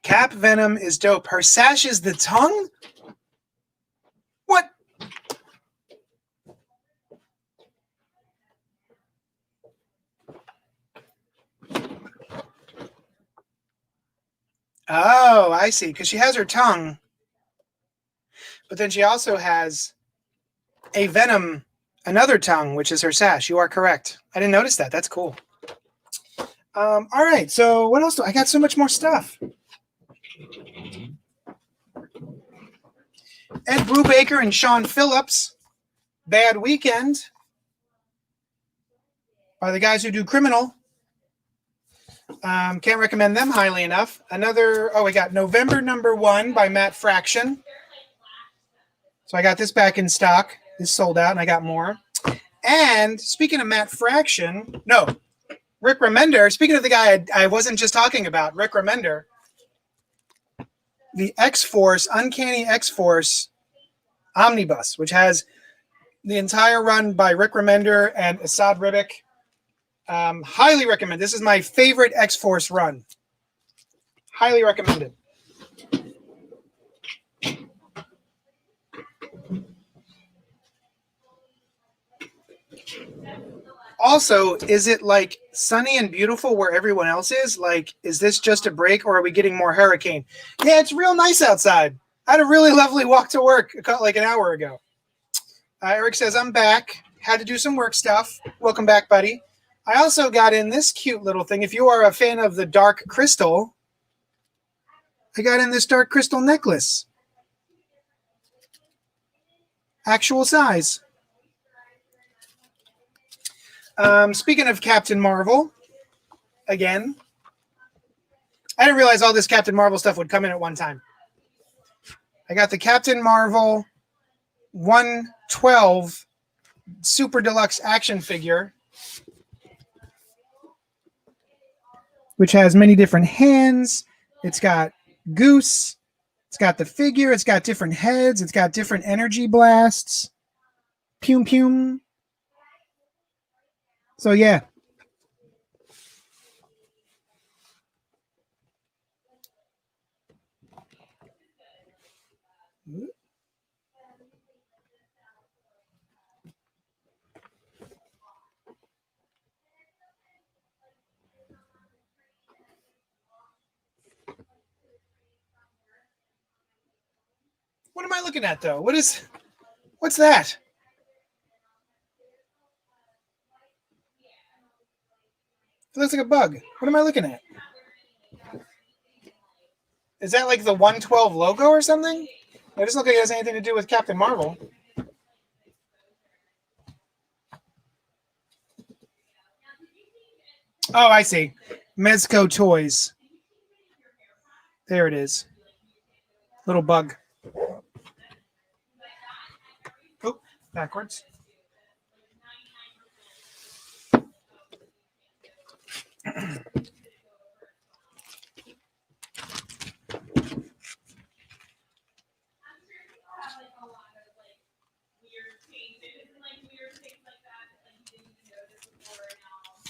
Cap Venom is dope. Her sash is the tongue? What? Oh, I see. Because she has her tongue. But then she also has a Venom, another tongue, which is her sash. You are correct. I didn't notice that. That's cool. All right. So what else? I got so much more stuff. Ed Brubaker and Sean Phillips. Bad Weekend. By the guys who do Criminal. Can't recommend them highly enough. We got November #1 by Matt Fraction. So I got this back in stock. This sold out, and I got more. And speaking of Matt Fraction, Rick Remender. Speaking of the guy I wasn't just talking about, Rick Remender. The X-Force, Uncanny X-Force Omnibus, which has the entire run by Rick Remender and Asad Ribic. Highly recommend. This is my favorite X-Force run. Highly recommended. Also, is it like sunny and beautiful where everyone else is? Like, is this just a break or are we getting more hurricane? Yeah, it's real nice outside. I had a really lovely walk to work like an hour ago. Eric says, I'm back. Had to do some work stuff. Welcome back, buddy. I also got in this cute little thing. If you are a fan of the Dark Crystal, I got in this Dark Crystal necklace. Actual size. Speaking of Captain Marvel, again, I didn't realize all this Captain Marvel stuff would come in at one time. I got the Captain Marvel 112 Super Deluxe action figure, which has many different hands. It's got Goose. It's got the figure. It's got different heads. It's got different energy blasts. Pum pum. So yeah. What am I looking at though? What's that? It looks like a bug. What am I looking at? Is that like the 112 logo or something? It doesn't look like it has anything to do with Captain Marvel. Oh, I see. Mezco Toys. There it is. Little bug. Oh, backwards.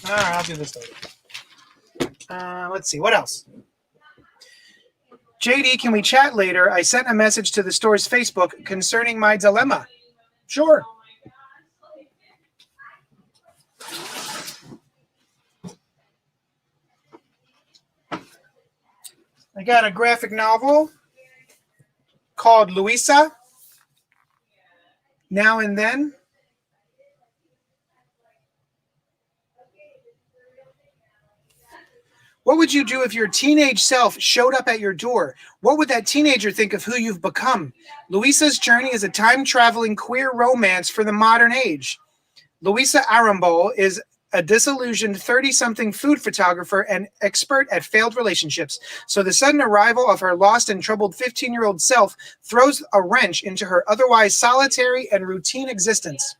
All right, I'll do this later. Let's see. What else? JD, can we chat later? I sent a message to the store's Facebook concerning my dilemma. Sure. I got a graphic novel called Louisa, Now and Then. What would you do if your teenage self showed up at your door? What would that teenager think of who you've become? Louisa's journey is a time-traveling queer romance for the modern age. Louisa Arambol is a disillusioned 30-something food photographer and expert at failed relationships. So the sudden arrival of her lost and troubled 15-year-old self throws a wrench into her otherwise solitary and routine existence.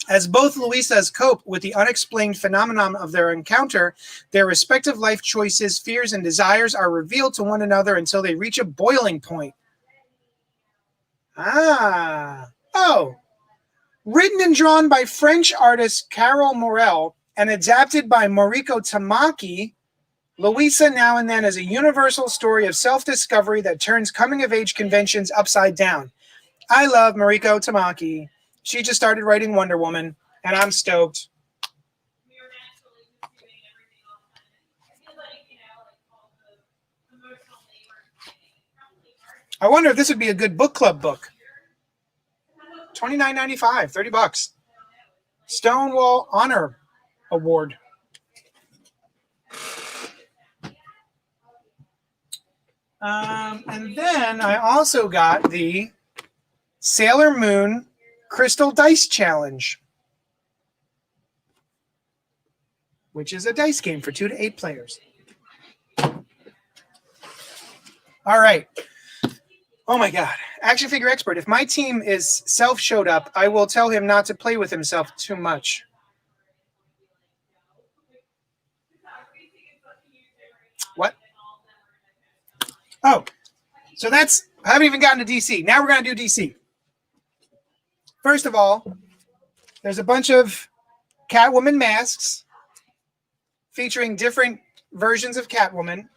As both Louisas cope with the unexplained phenomenon of their encounter, their respective life choices, fears, and desires are revealed to one another until they reach a boiling point. Oh. Written and drawn by French artist Carol Morel and adapted by Mariko Tamaki, Louisa Now and Then is a universal story of self-discovery that turns coming-of-age conventions upside down. I love Mariko Tamaki. She just started writing Wonder Woman, and I'm stoked. I wonder if this would be a good book club book. $29.95, $30. Stonewall Honor Award. And then I also got the Sailor Moon Crystal Dice Challenge, which is a dice game for 2 to 8 players. All right. Oh my God. Action figure expert. If my team is showed up, I will tell him not to play with himself too much. What? Oh, so I haven't even gotten to DC. Now we're going to do DC. First of all, there's a bunch of Catwoman masks featuring different versions of Catwoman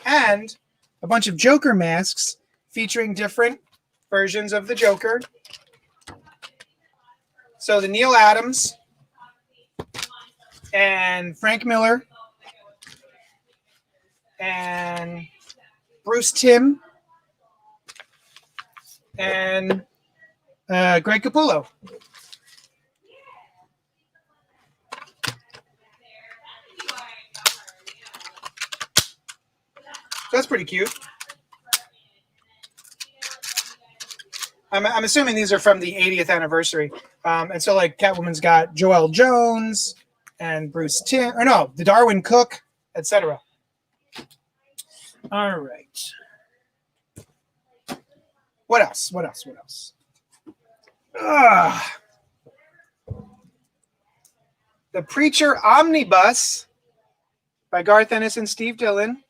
and a bunch of Joker masks featuring different versions of the Joker. So the Neil Adams and Frank Miller and Bruce Timm and Greg Capullo. So that's pretty cute. I'm assuming these are from the 80th anniversary. And so like Catwoman's got Joelle Jones and Bruce Timm, or no, the Darwin Cook, etc. All right. What else? What else? What else? The Preacher Omnibus by Garth Ennis and Steve Dillon.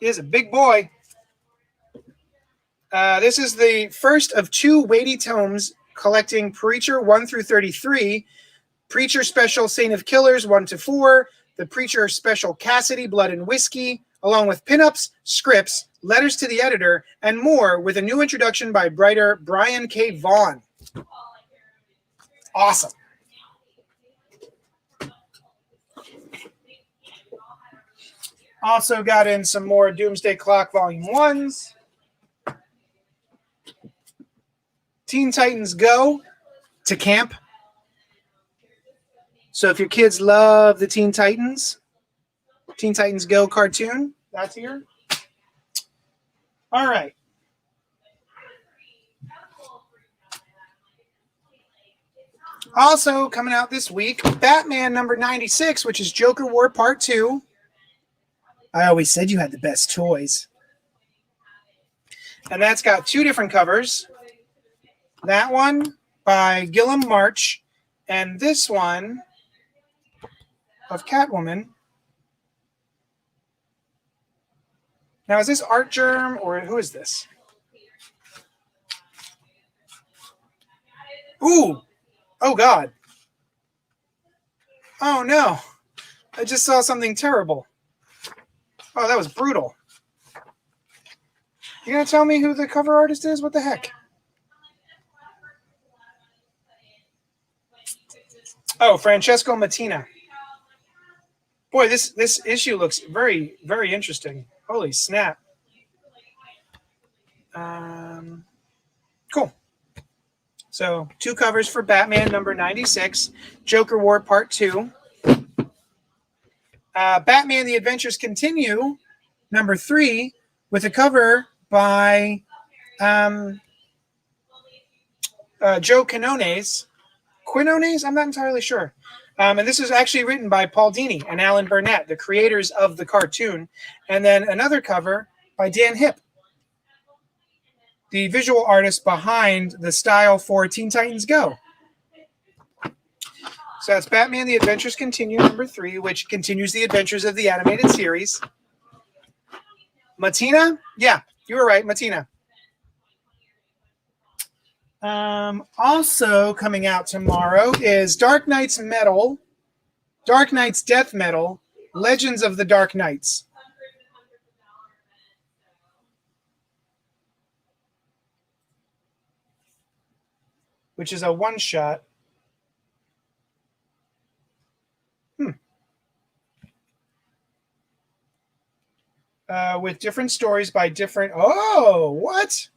He is a big boy. This is the first of 2 weighty tomes collecting Preacher 1 through 33, Preacher Special Saint of Killers 1 to 4, the Preacher Special Cassidy Blood and Whiskey, along with pinups, scripts, letters to the editor, and more, with a new introduction by writer Brian K. Vaughan. Awesome. Also got in some more Doomsday Clock Volume 1s. Teen Titans Go to Camp. So if your kids love the Teen Titans Go cartoon, that's here. All right. Also coming out this week, Batman number 96, which is Joker War Part 2. I always said you had the best toys. And that's got 2 different covers. That one by Gillum March, and this one of Catwoman. Now, is this Art Germ, or who is this? Ooh! Oh, God. Oh, no. I just saw something terrible. Oh, that was brutal. You gonna tell me who the cover artist is? What the heck? Oh, Francesco Mattina. Boy, this issue looks very, very interesting. Holy snap. Cool. So 2 covers for Batman number 96, Joker War Part 2. Batman The Adventures Continue, number 3, with a cover by Joe Quinones. Quinones? I'm not entirely sure. And this is actually written by Paul Dini and Alan Burnett, the creators of the cartoon. And then another cover by Dan Hipp, the visual artist behind the style for Teen Titans Go. So that's Batman The Adventures Continue, number 3, which continues the adventures of the animated series. Mattina? Yeah, you were right, Mattina. Also coming out tomorrow is Dark Knight's Death Metal, Legends of the Dark Knights. Which is a one-shot. With different stories by different... Oh, what?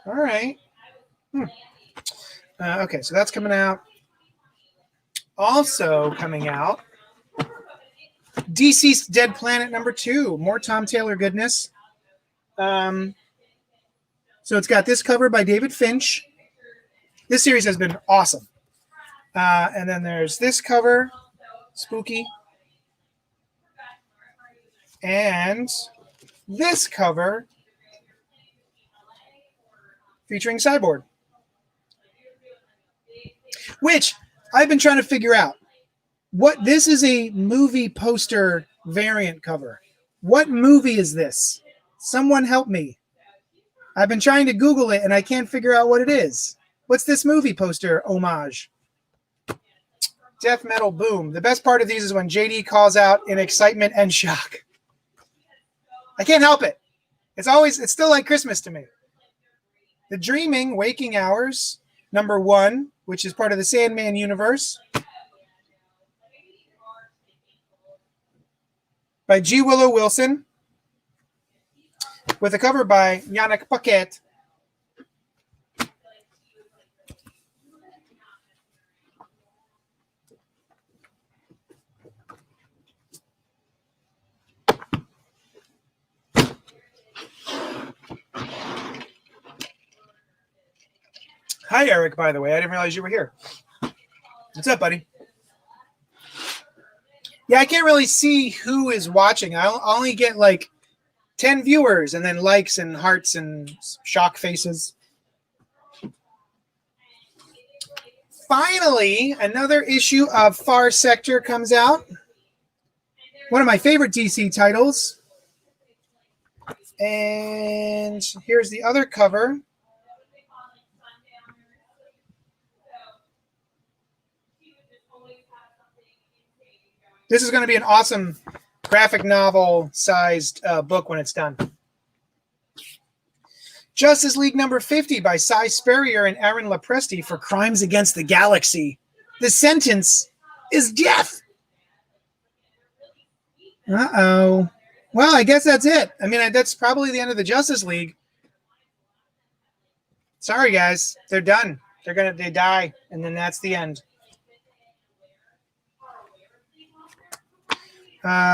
All right. Okay, so that's coming out. Also coming out, DC's Dead Planet number 2. More Tom Taylor goodness. So it's got this cover by David Finch. This series has been awesome. And then there's this cover, spooky. And this cover featuring Cyborg, which I've been trying to figure out. This is a movie poster variant cover. What movie is this? Someone help me. I've been trying to Google it and I can't figure out what it is. What's this movie poster homage? Death Metal Boom. The best part of these is when JD calls out in excitement and shock. I can't help it. It's still like Christmas to me. The Dreaming Waking Hours, number 1, which is part of the Sandman universe, by G. Willow Wilson, with a cover by Yannick Paquette. Hi, Eric, by the way. I didn't realize you were here. What's up, buddy? Yeah, I can't really see who is watching. I'll only get like 10 viewers and then likes and hearts and shock faces. Finally, another issue of Far Sector comes out. One of my favorite DC titles. And here's the other cover. This is going to be an awesome graphic novel sized book when it's done. Justice League number 50 by Cy Spurrier and Aaron Lopresti for Crimes Against the Galaxy. The sentence is death. Uh-oh. Well, I guess that's it. I mean, that's probably the end of the Justice League. Sorry, guys. They're done. They die, and then that's the end.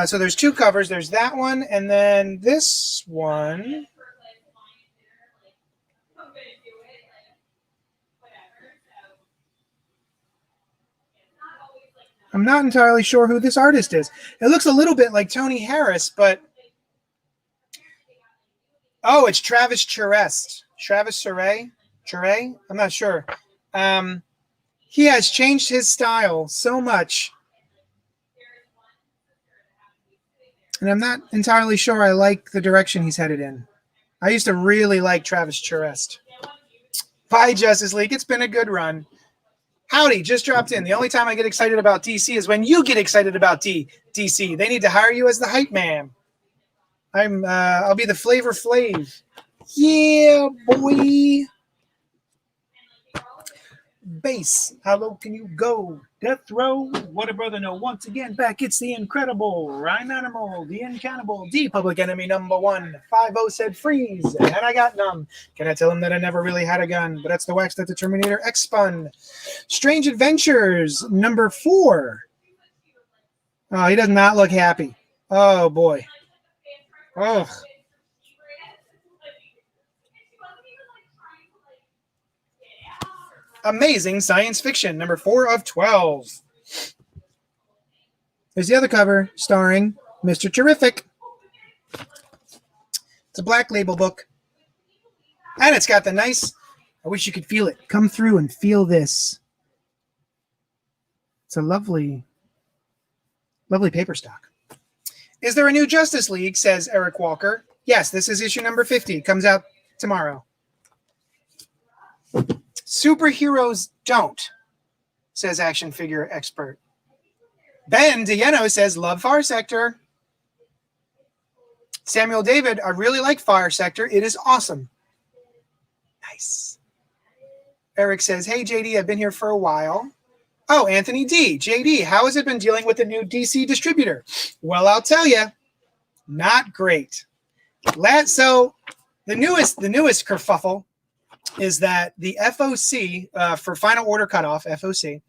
So there's two covers. There's that one, and then this one. I'm not entirely sure who this artist is. It looks a little bit like Tony Harris, but... Oh, it's Travis Charest. Travis Charest? I'm not sure. He has changed his style so much. And I'm not entirely sure I like the direction he's headed in. I used to really like Travis Charest. Bye, Justice League. It's been a good run. Howdy, just dropped in. The only time I get excited about DC is when you get excited about DC. They need to hire you as the hype man. I'll be the Flavor Flav. Yeah, boy. Bass, how low can you go? Death Row, what a brother know. Once again, back it's the incredible Rhyme Animal, the Incannibal, the Public Enemy #1. 5-0 said freeze, and I got numb. Can I tell him that I never really had a gun? But that's the wax that the Terminator X spun. Strange Adventures #4. Oh, he does not look happy. Oh boy. Ugh. Amazing Science Fiction, #4 of 12. There's the other cover, starring Mr. Terrific. It's a Black Label book. And it's got the nice, I wish you could feel it. Come through and feel this. It's a lovely, lovely paper stock. Is there a new Justice League, says Eric Walker. Yes, this is issue number 50. Comes out tomorrow. Superheroes don't, says action figure expert. Ben Dieno says, love Far Sector. Samuel David, I really like Fire Sector. It is awesome. Nice. Eric says, hey, JD, I've been here for a while. Oh, Anthony D. JD, how has it been dealing with the new DC distributor? Well, I'll tell you, not great. So the newest kerfuffle is that the FOC, for Final Order Cutoff, FOC,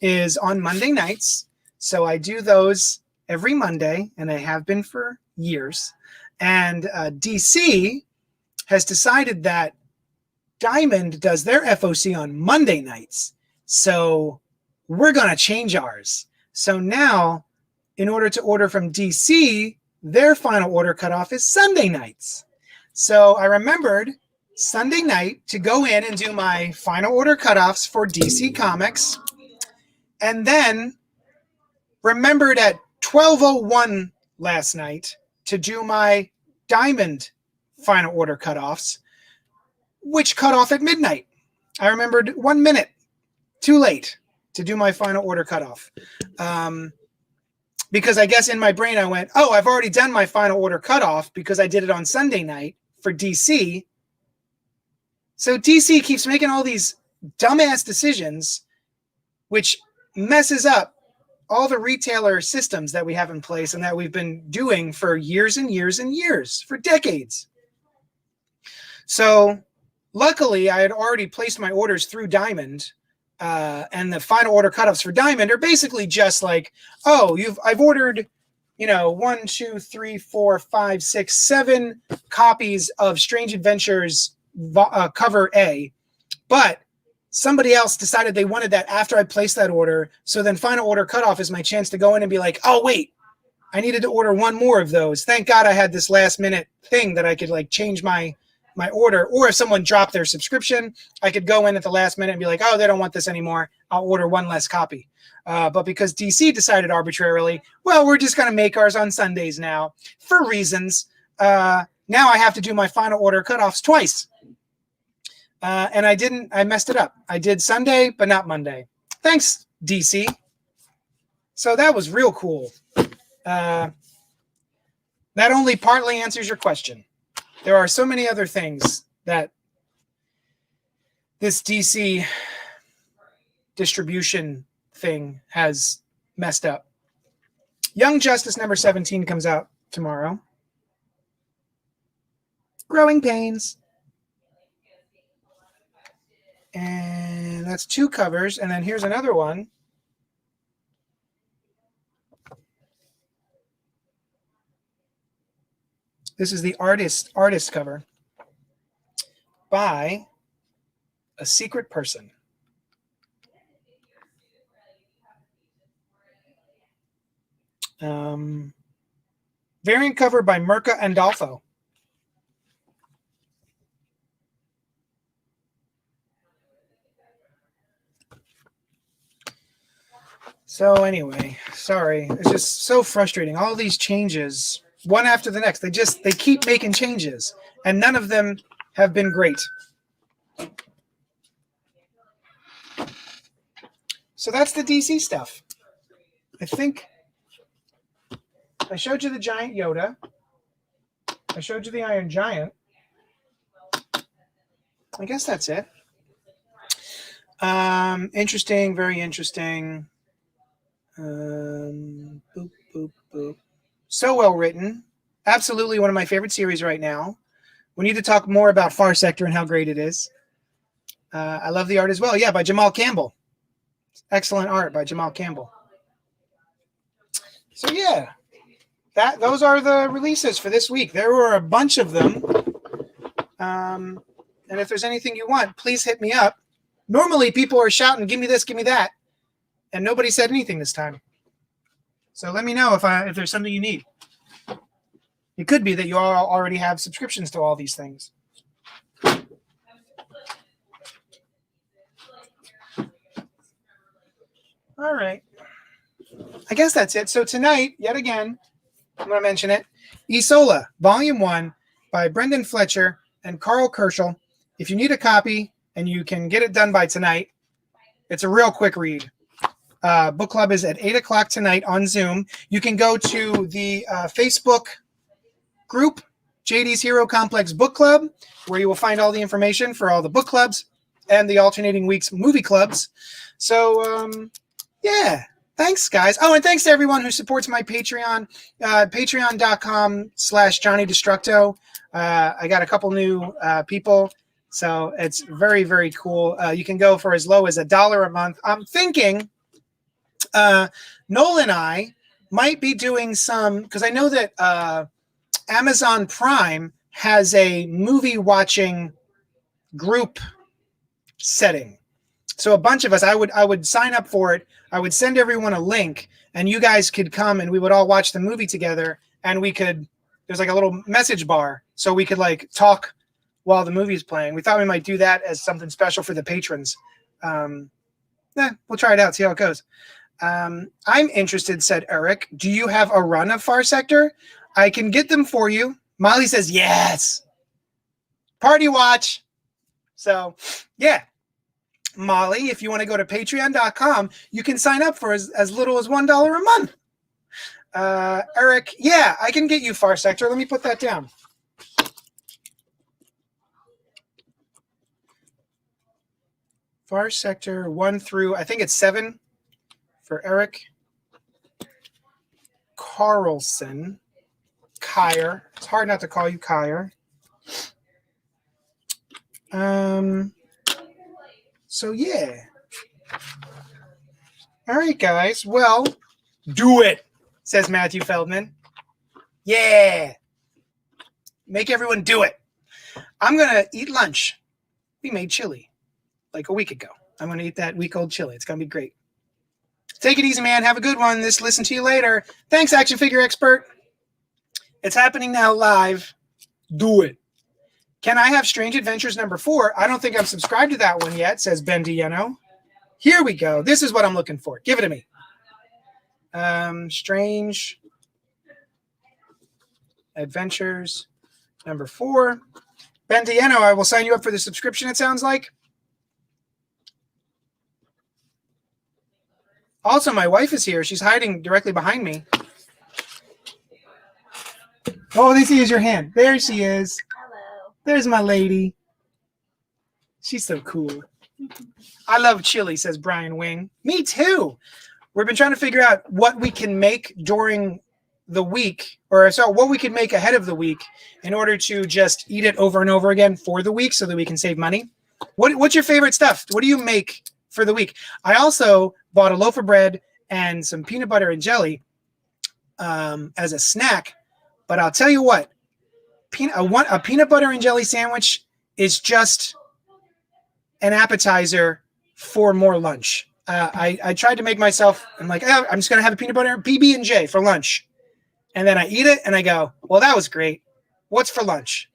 is on Monday nights. So I do those every Monday, and I have been for years. And DC has decided that Diamond does their FOC on Monday nights. So we're going to change ours. So now, in order to order from DC, their Final Order Cutoff is Sunday nights. So I remembered Sunday night to go in and do my Final Order Cutoffs for DC Comics. And then remembered at 12:01 last night to do my Diamond Final Order Cutoffs, which cut off at midnight. I remembered 1 minute too late to do my Final Order Cutoff. Because I guess in my brain I went, oh, I've already done my Final Order Cutoff because I did it on Sunday night for DC. So DC keeps making all these dumbass decisions, which messes up all the retailer systems that we have in place and that we've been doing for years and years and years, for decades. So luckily, I had already placed my orders through Diamond, and the Final Order Cutoffs for Diamond are basically just like, oh, I've ordered, 1, 2, 3, 4, 5, 6, 7 copies of Strange Adventures cover A, but somebody else decided they wanted that after I placed that order. So then final order cutoff is my chance to go in and be like, oh, wait, I needed to order one more of those. Thank God I had this last minute thing that I could like change my order. Or if someone dropped their subscription, I could go in at the last minute and be like, oh, they don't want this anymore. I'll order one less copy. But because DC decided arbitrarily, well, we're just going to make ours on Sundays now for reasons. Now I have to do my final order cutoffs twice. And I messed it up. I did Sunday, but not Monday. Thanks, DC. So that was real cool. That only partly answers your question. There are so many other things that this DC distribution thing has messed up. Young Justice number 17 comes out tomorrow. Growing Pains. And that's 2 covers. And then here's another one. This is the artist cover by A Secret Person. Variant cover by Mirka Andolfo. So anyway, sorry. It's just so frustrating. All these changes, one after the next. They keep making changes, and none of them have been great. So that's the DC stuff. I think I showed you the Giant Yoda. I showed you the Iron Giant. I guess that's it. Interesting, very interesting. Boop, boop, boop. So well written. Absolutely one of my favorite series right now. We need to talk more about Far Sector and how great it is. I love the art as well. Yeah, by Jamal Campbell. Excellent art by Jamal Campbell. So yeah, those are the releases for this week. There were a bunch of them. And if there's anything you want, please hit me up. Normally people are shouting, give me this, give me that. And nobody said anything this time. So let me know if there's something you need. It could be that you all already have subscriptions to all these things. All right. I guess that's it. So tonight, yet again, I'm going to mention it. Isola, Volume 1 by Brendan Fletcher and Carl Kerschel. If you need a copy and you can get it done by tonight, it's a real quick read. Book club is at 8 o'clock tonight on Zoom. You can go to the Facebook group, JD's Hero Complex Book Club, where you will find all the information for all the book clubs and the alternating weeks movie clubs. So, yeah, thanks, guys. Oh, and thanks to everyone who supports my Patreon, patreon.com/Johnny Destructo. I got a couple new people, so it's very, very cool. You can go for as low as $1 a month. I'm thinking Noel and I might be doing some, because I know that Amazon Prime has a movie watching group setting. So a bunch of us, I would sign up for it. I would send everyone a link, and you guys could come, and we would all watch the movie together. And there's like a little message bar, so we could like talk while the movie's playing. We thought we might do that as something special for the patrons. We'll try it out, see how it goes. I'm interested, said Eric. Do you have a run of Far Sector? I can get them for you. Molly says yes. Party watch. So, yeah. Molly, if you want to go to patreon.com, you can sign up for as little as $1 a month. Eric, yeah, I can get you Far Sector. Let me put that down. Far Sector 1 through, I think it's 7 for Eric Carlson. Kyer. It's hard not to call you Kyer. So, yeah. All right, guys. Well, do it, says Matthew Feldman. Yeah. Make everyone do it. I'm going to eat lunch. We made chili like a week ago. I'm going to eat that week-old chili. It's going to be great. Take it easy, man. Have a good one. Listen to you later. Thanks, Action Figure Expert. It's happening now live. Do it. Can I have Strange Adventures number 4? I don't think I'm subscribed to that one yet, says Ben Dieno. Here we go. This is what I'm looking for. Give it to me. Strange Adventures number 4. Ben Dieno, I will sign you up for the subscription, it sounds like. Also, my wife is here. She's hiding directly behind me. Oh, they see is your hand. There she is. Hello. There's my lady. She's so cool. I love chili, says Brian Wing. Me too. We've been trying to figure out what we can make during the week, or so what we can make ahead of the week in order to just eat it over and over again for the week so that we can save money. What's your favorite stuff? What do you make for the week? I also bought a loaf of bread and some peanut butter and jelly as a snack. But I'll tell you what, a peanut butter and jelly sandwich is just an appetizer for more lunch. I tried to make myself, I'm like, oh, I'm just going to have a peanut butter PB&J for lunch. And then I eat it and I go, well, that was great. What's for lunch?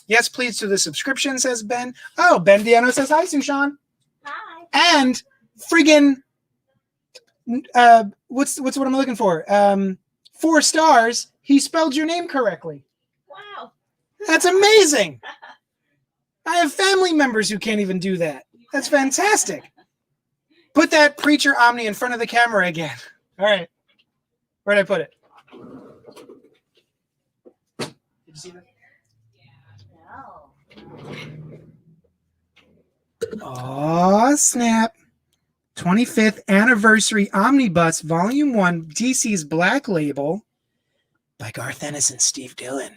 Yes, please to the subscription, says Ben. Oh, Ben Diano says, hi, Sushan. Hi. And friggin', what's what I'm looking for? 4 stars. He spelled your name correctly. Wow. That's amazing. I have family members who can't even do that. That's fantastic. Put that Preacher Omni in front of the camera again. All right. Where'd I put it? Did you see that? No. Oh, snap. 25th Anniversary Omnibus Volume 1 DC's Black Label by Garth Ennis and Steve Dillon.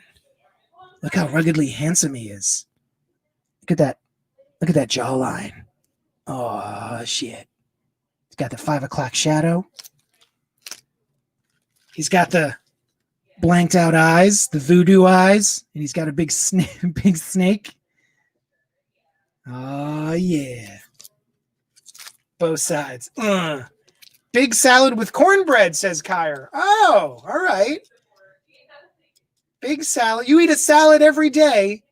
Look how ruggedly handsome he is. Look at that. Look at that jawline. Oh, shit. He's got the 5 o'clock shadow. He's got the blanked out eyes, the voodoo eyes, and he's got a big snake. Oh, yeah. Both sides. Big salad with cornbread, says Kyer. Oh, all right. Big salad. You eat a salad every day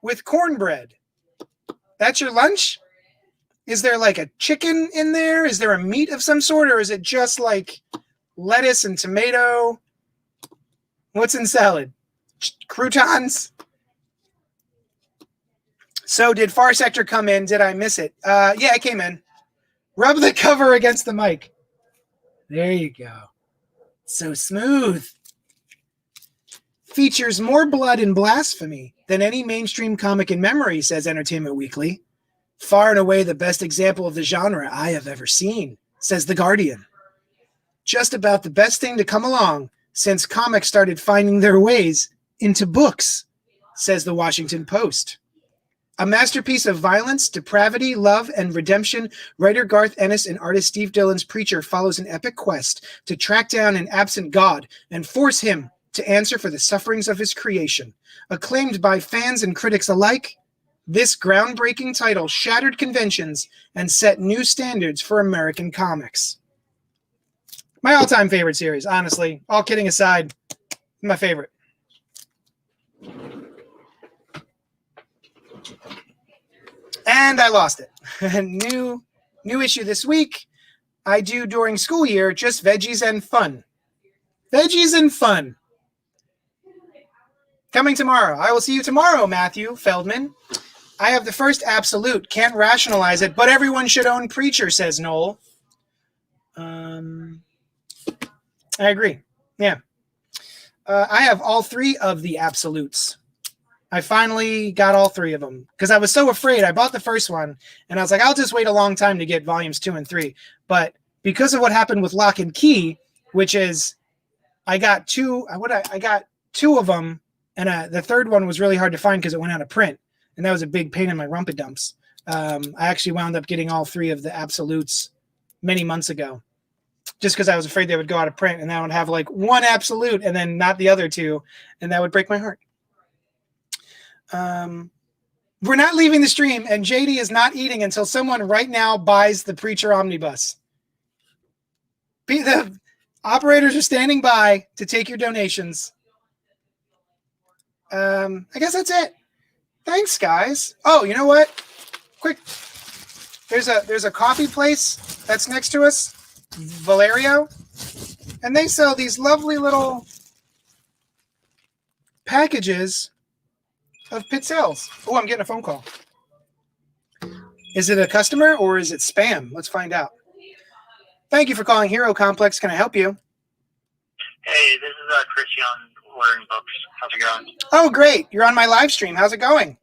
with cornbread. That's your lunch? Is there like a chicken in there? Is there a meat of some sort? Or is it just like lettuce and tomato? What's in salad? Croutons? So did Far Sector come in? Did I miss it? Yeah, it came in. Rub the cover against the mic. There you go. So smooth. Features more blood and blasphemy than any mainstream comic in memory, says Entertainment Weekly. Far and away the best example of the genre I have ever seen, says The Guardian. Just about the best thing to come along since comics started finding their ways into books, says The Washington Post. A masterpiece of violence, depravity, love, and redemption, writer Garth Ennis and artist Steve Dillon's Preacher follows an epic quest to track down an absent God and force him to answer for the sufferings of his creation. Acclaimed by fans and critics alike, this groundbreaking title shattered conventions and set new standards for American comics. My all-time favorite series, honestly. All kidding aside, my favorite. And I lost it. New issue this week. I do during school year, just veggies and fun. Veggies and fun. Coming tomorrow. I will see you tomorrow, Matthew Feldman. I have the first absolute. Can't rationalize it, but everyone should own Preacher, says Noel. I agree. Yeah. I have all 3 of the absolutes. I finally got all 3 of them because I was so afraid. I bought the first one and I was like, I'll just wait a long time to get volumes 2 and 3. But because of what happened with Lock and Key, which is I got 2 of them, and the third one was really hard to find because it went out of print. And that was a big pain in my rumpidumps. I actually wound up getting all 3 of the absolutes many months ago just because I was afraid they would go out of print and I would have like one absolute and then not the other 2. And that would break my heart. We're not leaving the stream, and JD is not eating until someone right now buys the Preacher Omnibus. The operators are standing by to take your donations. I guess that's it. Thanks, guys. Oh, you know what? Quick. There's a coffee place that's next to us, Valerio, and they sell these lovely little packages of pizzelles. Oh, I'm getting a phone call. Is it a customer or is it spam? Let's find out. Thank you for calling Hero Complex. Can I help you? Hey, this is Chris Young, ordering books. How's it going? Oh, great. You're on my live stream. How's it going?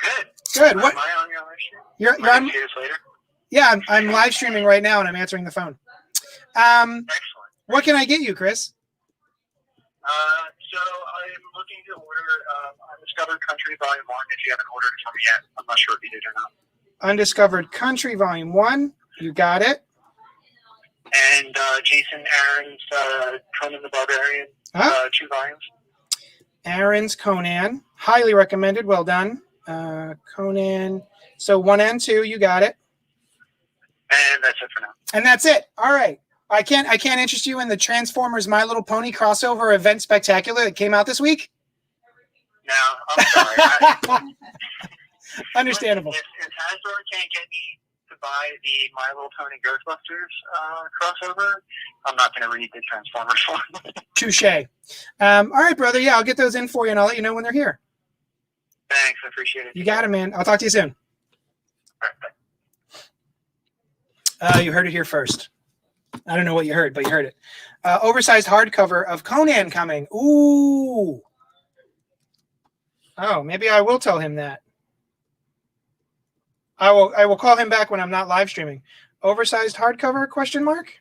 Good. Good. What? Am I on your live stream? You're on? Years later? Yeah, I'm live streaming right now and I'm answering the phone. Excellent. What can I get you, Chris? So I'm looking to order Undiscovered Country Volume 1 if you haven't ordered it from me yet. I'm not sure if you did or not. Undiscovered Country Volume 1. You got it. And Jason Aaron's Conan the Barbarian, Huh? 2 volumes. Aaron's Conan. Highly recommended. Well done. Conan. So 1 and 2, you got it. And that's it for now. And that's it. All right. I can't interest you in the Transformers My Little Pony crossover event spectacular that came out this week? No, I'm sorry. Understandable. If Hasbro can't get me to buy the My Little Pony Ghostbusters crossover, I'm not going to read the Transformers one. Touche. All right, brother. Yeah, I'll get those in for you and I'll let you know when they're here. Thanks, I appreciate it. You got it, man. I'll talk to you soon. All right, bye. You heard it here first. I don't know what you heard, but you heard it. Oversized hardcover of Conan coming. Ooh. Oh, maybe I will tell him that. I will call him back when I'm not live streaming. Oversized hardcover, question mark?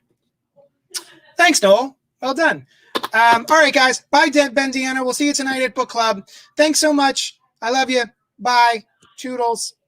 Thanks, Noel. Well done. All right, guys. Bye, Ben Deanna. We'll see you tonight at Book Club. Thanks so much. I love you. Bye. Toodles.